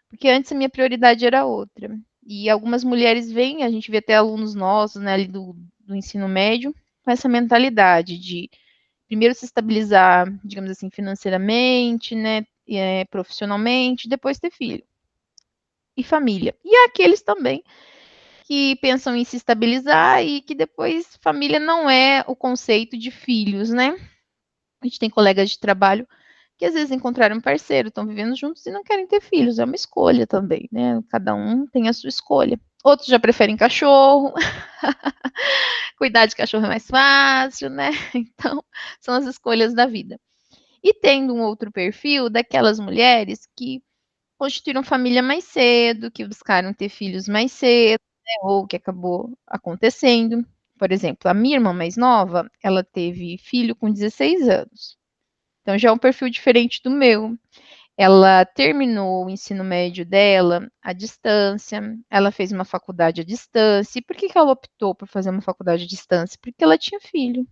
Porque antes a minha prioridade era outra. E algumas mulheres vêm, a gente vê até alunos nossos, né, ali do ensino médio, com essa mentalidade de primeiro se estabilizar, digamos assim, financeiramente, né, profissionalmente, depois ter filho e família. E há aqueles também que pensam em se estabilizar e que depois família não é o conceito de filhos, né? A gente tem colegas de trabalho que às vezes encontraram um parceiro, estão vivendo juntos e não querem ter filhos, é uma escolha também, né? Cada um tem a sua escolha. Outros já preferem cachorro, cuidar de cachorro é mais fácil, né? Então, são as escolhas da vida. E tendo um outro perfil daquelas mulheres que constituíram família mais cedo, que buscaram ter filhos mais cedo, né, ou que acabou acontecendo. Por exemplo, a minha irmã mais nova, ela teve filho com 16 anos. Então já é um perfil diferente do meu. Ela terminou o ensino médio dela à distância, ela fez uma faculdade à distância. E por que ela optou por fazer uma faculdade à distância? Porque ela tinha filho.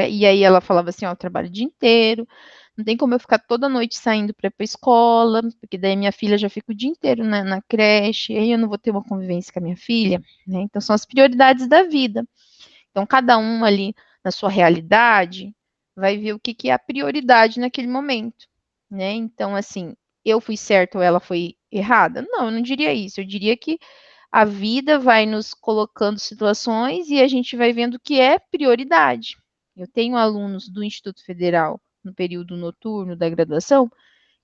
E aí ela falava assim, ó, eu trabalho o dia inteiro, não tem como eu ficar toda noite saindo para ir para escola, porque daí minha filha já fica o dia inteiro na creche, aí eu não vou ter uma convivência com a minha filha, né? Então são as prioridades da vida. Então cada um ali na sua realidade vai ver o que, que é a prioridade naquele momento, né? Então assim, eu fui certa ou ela foi errada? Não, eu não diria isso. Eu diria que a vida vai nos colocando situações e a gente vai vendo o que é prioridade. Eu tenho alunos do Instituto Federal no período noturno da graduação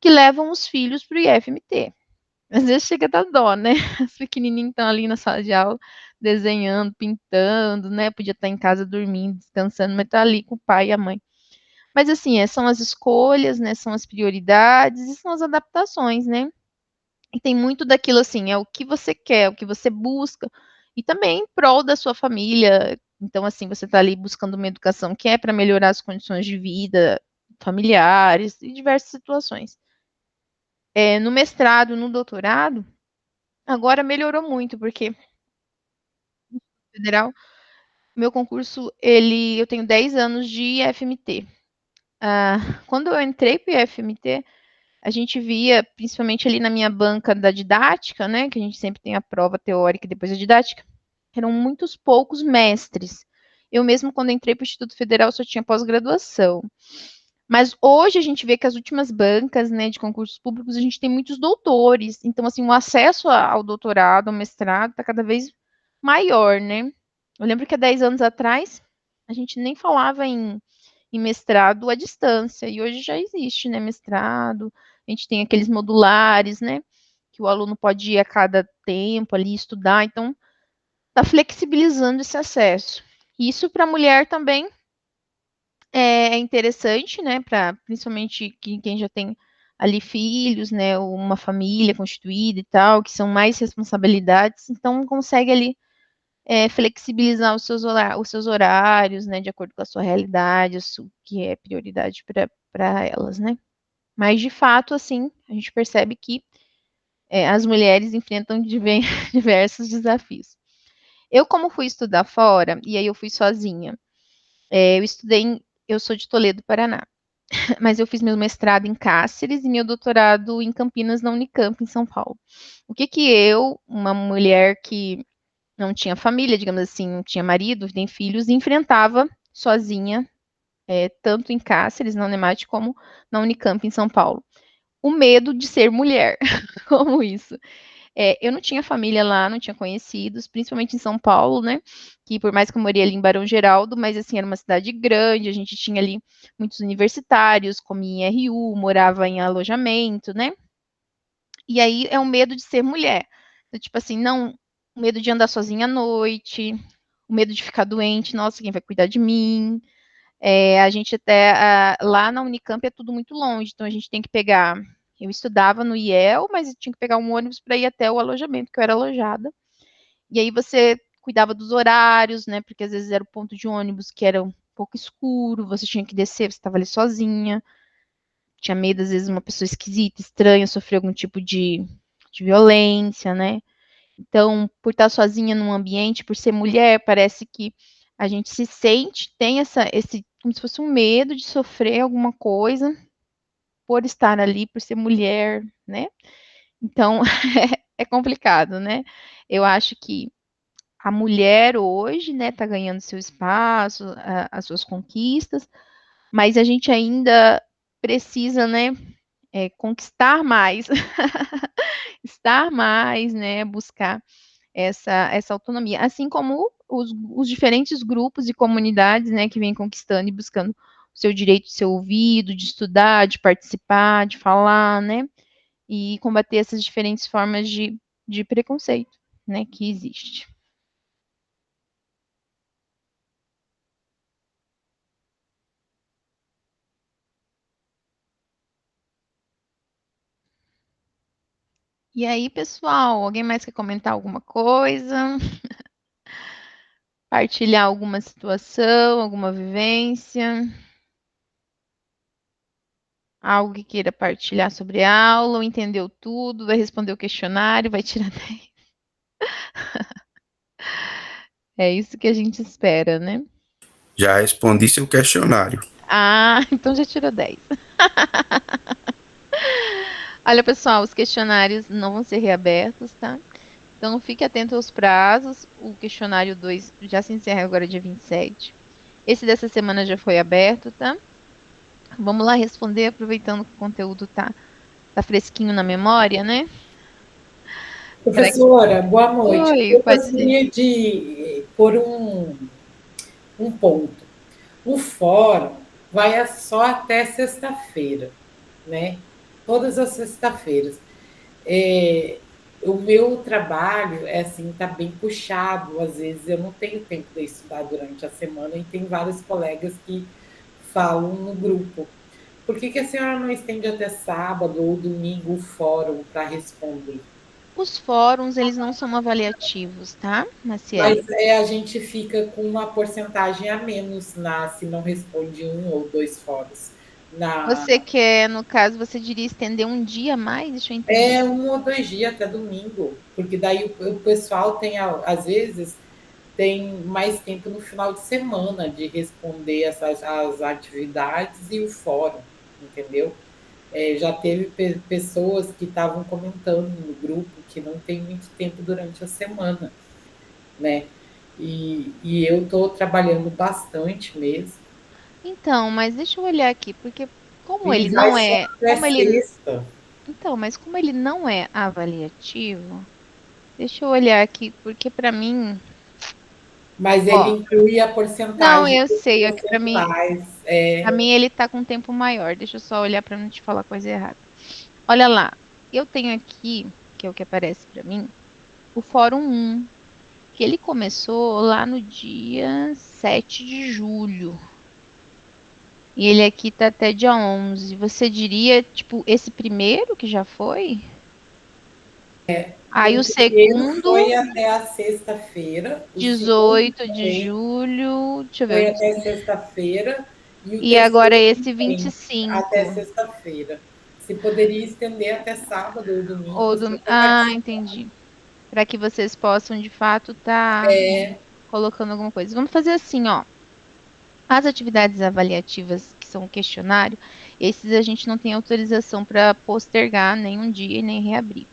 que levam os filhos para o IFMT. Às vezes chega a dar dó, né? Os pequenininhos estão ali na sala de aula desenhando, pintando, né? Podia estar em casa dormindo, descansando, mas está ali com o pai e a mãe. Mas assim, são as escolhas, né? São as prioridades e são as adaptações, né? E tem muito daquilo assim, é o que você quer, o que você busca, e também em prol da sua família. Então, assim, você está ali buscando uma educação que é para melhorar as condições de vida, familiares e diversas situações. No mestrado, no doutorado, agora melhorou muito, porque federal, meu concurso, eu tenho 10 anos de IFMT. Quando eu entrei para o IFMT, a gente via, principalmente ali na minha banca da didática, né, que a gente sempre tem a prova teórica e depois a didática, eram muitos poucos mestres. Eu mesmo, quando entrei para o Instituto Federal, só tinha pós-graduação. Mas hoje a gente vê que as últimas bancas, né, de concursos públicos, a gente tem muitos doutores. Então, assim, o acesso ao doutorado, ao mestrado, está cada vez maior, né? Eu lembro que há 10 anos atrás, a gente nem falava em mestrado à distância, e hoje já existe, né, mestrado, a gente tem aqueles modulares, né, que o aluno pode ir a cada tempo ali estudar, então está flexibilizando esse acesso. Isso para a mulher também é interessante, né, para principalmente quem já tem ali filhos, né, uma família constituída e tal, que são mais responsabilidades, então consegue ali flexibilizar os seus horários, né, de acordo com a sua realidade, o que é prioridade para elas, né. Mas, de fato, assim, a gente percebe que as mulheres enfrentam diversos desafios. Eu, como fui estudar fora, e aí eu fui sozinha, eu sou de Toledo, Paraná, mas eu fiz meu mestrado em Cáceres e meu doutorado em Campinas, na Unicamp, em São Paulo. O que que eu, uma mulher que não tinha família, digamos assim, não tinha marido, nem filhos, e enfrentava sozinha, tanto em Cáceres, na Unemate, como na Unicamp, em São Paulo? O medo de ser mulher. Como isso? Eu não tinha família lá, não tinha conhecidos, principalmente em São Paulo, né? Que por mais que eu morei ali em Barão Geraldo, mas assim, era uma cidade grande, a gente tinha ali muitos universitários, comia em RU, morava em alojamento, né? E aí é o medo de ser mulher. Então, tipo assim, não, o medo de andar sozinha à noite, o medo de ficar doente, nossa, quem vai cuidar de mim? A gente até, lá na Unicamp é tudo muito longe, então a gente tem que pegar, eu estudava no IEL, mas eu tinha que pegar um ônibus para ir até o alojamento, que eu era alojada. E aí você cuidava dos horários, né, porque às vezes era o ponto de ônibus que era um pouco escuro, você tinha que descer, você estava ali sozinha, tinha medo, às vezes, uma pessoa esquisita, estranha, sofrer algum tipo de violência, né? Então, por estar sozinha num ambiente, por ser mulher, parece que a gente se sente, tem esse, como se fosse um medo de sofrer alguma coisa por estar ali, por ser mulher, né? Então, é complicado, né? Eu acho que a mulher hoje, né, tá ganhando seu espaço, as suas conquistas, mas a gente ainda precisa, né, conquistar mais, estar mais, né, buscar essa autonomia, assim como os diferentes grupos e comunidades, né, que vêm conquistando e buscando o seu direito de ser ouvido, de estudar, de participar, de falar, né, e combater essas diferentes formas de preconceito, né, que existe. E aí, pessoal, alguém mais quer comentar alguma coisa? Partilhar alguma situação, alguma vivência? Algo que queira partilhar sobre a aula, ou entendeu tudo, vai responder o questionário, vai tirar 10. É isso que a gente espera, né? Já respondi seu questionário. Ah, então já tirou 10. Olha, pessoal, os questionários não vão ser reabertos, tá? Então fique atento aos prazos. O questionário 2 já se encerra agora dia 27. Esse dessa semana já foi aberto, tá? Vamos lá responder, aproveitando que o conteúdo tá fresquinho na memória, né? Será que... Professora, boa noite. Oi, Eu pode ser. gostaria de pôr um ponto. O fórum vai só até sexta-feira, né? Todas as sextas-feiras. O meu trabalho é assim, tá bem puxado. Às vezes eu não tenho tempo de estudar durante a semana e tem vários colegas que falam no grupo. Por que a senhora não estende até sábado ou domingo o fórum para responder? Os fóruns, eles não são avaliativos, tá, Mas Maciele? a gente fica com uma porcentagem a menos se não responde um ou dois fóruns. Você quer, no caso, você diria estender um dia a mais? Deixa eu entender. 1 ou 2 dias até domingo, porque daí o pessoal tem, às vezes, tem mais tempo no final de semana de responder as atividades e o fórum, entendeu? Já teve pessoas que estavam comentando no grupo que não tem muito tempo durante a semana, né? E eu estou trabalhando bastante mesmo. Então, mas deixa eu olhar aqui, porque como E ele vai não só é, até como ele, sexta. então, mas como ele não é avaliativo, deixa eu olhar aqui, porque para mim, Mas ele ó, inclui a não, porcentagem eu do que sei, é que você faz. para mim ele tá com tempo maior. Deixa eu só olhar para não te falar coisa errada. Olha lá, eu tenho aqui, que é o que aparece para mim, o Fórum 1, que ele começou lá no dia 7 de julho. E ele aqui tá até dia 11. Você diria, tipo, esse primeiro que já foi? Aí O o primeiro segundo, foi até a sexta-feira, o segundo 18 de também julho, deixa eu ver, foi até sexta-feira, e o e agora terceiro esse também até 25. sexta-feira. Se poderia estender até sábado ou domingo, Ou você do... até Ah, participar. entendi. Para que vocês possam, de fato, estar colocando alguma coisa. Vamos fazer assim, ó. As atividades avaliativas, que são o questionário, esses a gente não tem autorização para postergar nenhum dia e nem reabrir.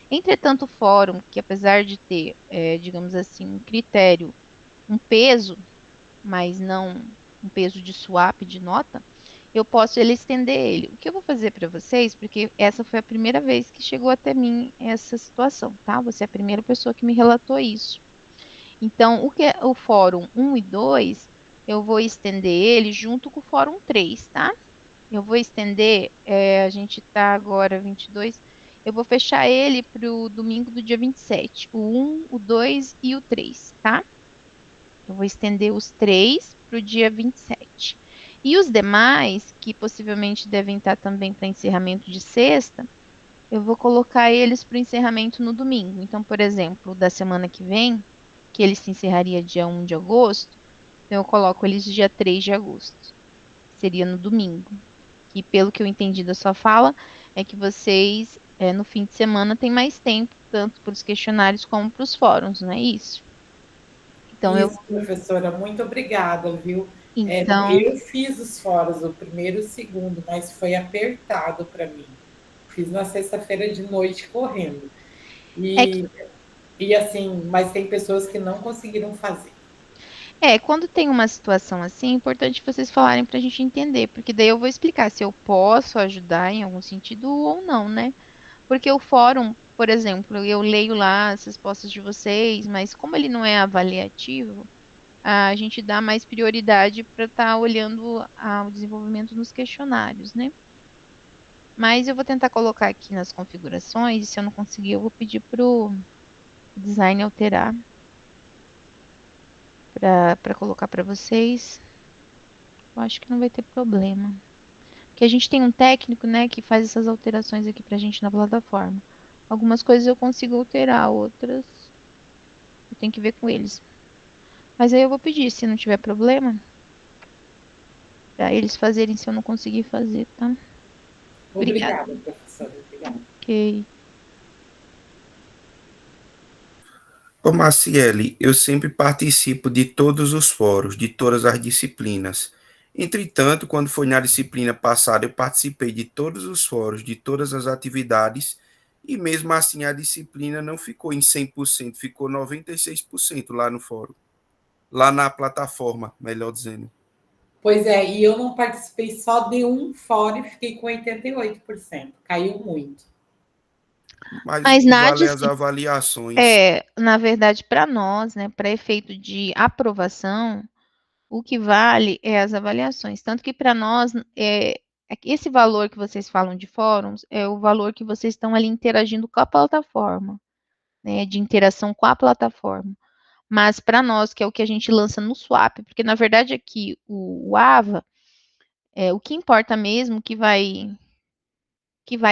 Entretanto, o fórum, que apesar de ter, digamos assim, um critério, um peso, mas não um peso de swap de nota, eu posso ele estender ele. O que eu vou fazer para vocês, porque essa foi a primeira vez que chegou até mim essa situação, tá? Você é a primeira pessoa que me relatou isso. Então, o que é o fórum 1 e 2, eu vou estender ele junto com o fórum 3, tá? Eu vou estender, a gente está agora 22, eu vou fechar ele para o domingo do dia 27, o 1, o 2 e o 3, tá? Eu vou estender os três para o dia 27. E os demais, que possivelmente devem estar também para encerramento de sexta, eu vou colocar eles para o encerramento no domingo. Então, por exemplo, da semana que vem, que ele se encerraria dia 1 de agosto, então eu coloco eles dia 3 de agosto. Seria no domingo. Que pelo que eu entendi da sua fala, é que vocês, no fim de semana, têm mais tempo, tanto para os questionários como para os fóruns, não é isso? Então, eu. Isso, professora, muito obrigada, viu? Então, Eu fiz os foros, o primeiro e o segundo, mas foi apertado para mim. Fiz na sexta-feira de noite correndo. é que. E assim, mas tem pessoas que não conseguiram fazer. Quando tem uma situação assim, é importante vocês falarem para a gente entender, porque daí eu vou explicar se eu posso ajudar em algum sentido ou não, né? Porque o fórum, por exemplo, eu leio lá as respostas de vocês, mas como ele não é avaliativo, a gente dá mais prioridade para estar olhando o desenvolvimento nos questionários, né? Mas eu vou tentar colocar aqui nas configurações, e se eu não conseguir, eu vou pedir para o design alterar para colocar para vocês. Eu acho que não vai ter problema. Porque a gente tem um técnico, né, que faz essas alterações aqui pra gente na plataforma. Algumas coisas eu consigo alterar, outras eu tenho que ver com eles. Mas aí eu vou pedir, se não tiver problema, pra eles fazerem se eu não conseguir fazer, tá? Obrigada. Obrigada, professora. Obrigada. Ok. Ô Maciele, eu sempre participo de todos os fóruns, de todas as disciplinas. Entretanto, quando foi na disciplina passada, eu participei de todos os fóruns, de todas as atividades, e mesmo assim a disciplina não ficou em 100%, ficou 96% lá no fórum, lá na plataforma, melhor dizendo. Pois é, e eu não participei só de um fórum e fiquei com 88%. Caiu muito. Mas o Mas que vale é as avaliações. na verdade, para nós, né, para efeito de aprovação, o que vale é as avaliações. Tanto que para nós, esse valor que vocês falam de fóruns é o valor que vocês estão ali interagindo com a plataforma, né, de interação com a plataforma. Mas para nós, que é o que a gente lança no Swap, porque na verdade aqui o AVA, o que importa mesmo que vai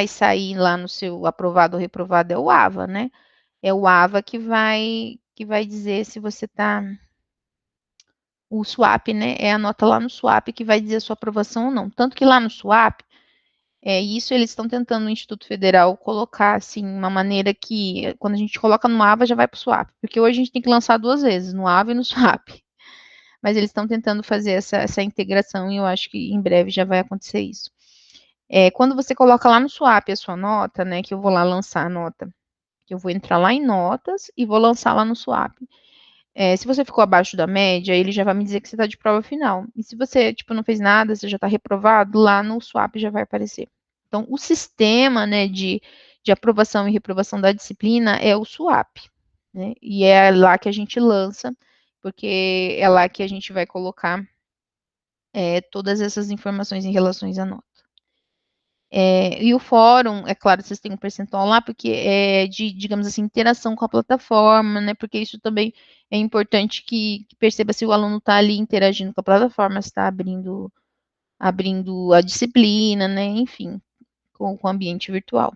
sair lá no seu aprovado ou reprovado é o AVA, né? É o AVA que vai dizer se você está o SWAP, né? É a nota lá no SWAP que vai dizer a sua aprovação ou não. Tanto que lá no SWAP, isso eles estão tentando no Instituto Federal colocar, assim, uma maneira que, quando a gente coloca no AVA, já vai para o SWAP. Porque hoje a gente tem que lançar 2 vezes, no AVA e no SWAP. Mas eles estão tentando fazer essa integração e eu acho que em breve já vai acontecer isso. Quando você coloca lá no SWAP a sua nota, né, que eu vou lá lançar a nota, que eu vou entrar lá em notas e vou lançar lá no SWAP. Se você ficou abaixo da média, ele já vai me dizer que você está de prova final. E se você, tipo, não fez nada, você já está reprovado, lá no SWAP já vai aparecer. Então, o sistema, né, de aprovação e reprovação da disciplina é o SWAP, né? E é lá que a gente lança, porque é lá que a gente vai colocar todas essas informações em relação à nota. E o fórum, é claro, vocês têm um percentual lá, porque é de, digamos assim, interação com a plataforma, né? Porque isso também é importante que perceba se o aluno está ali interagindo com a plataforma, se está abrindo a disciplina, né? Enfim, com o ambiente virtual.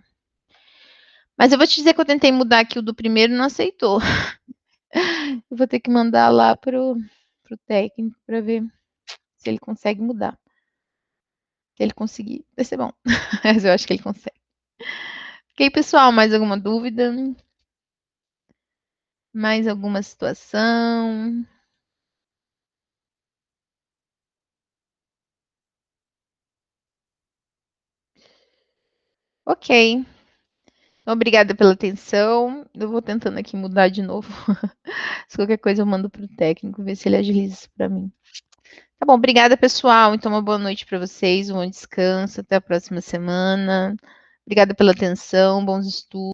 Mas eu vou te dizer que eu tentei mudar aqui o do primeiro e não aceitou. Eu vou ter que mandar lá pro técnico para ver se ele consegue mudar. Se ele conseguir, vai ser bom. Mas eu acho que ele consegue. Ok, pessoal, mais alguma dúvida? Mais alguma situação? Ok. Obrigada pela atenção. Eu vou tentando aqui mudar de novo. Se qualquer coisa eu mando para o técnico, ver se ele agiliza isso para mim. Tá bom, obrigada, pessoal. Então, uma boa noite para vocês, um bom descanso. Até a próxima semana. Obrigada pela atenção, bons estudos.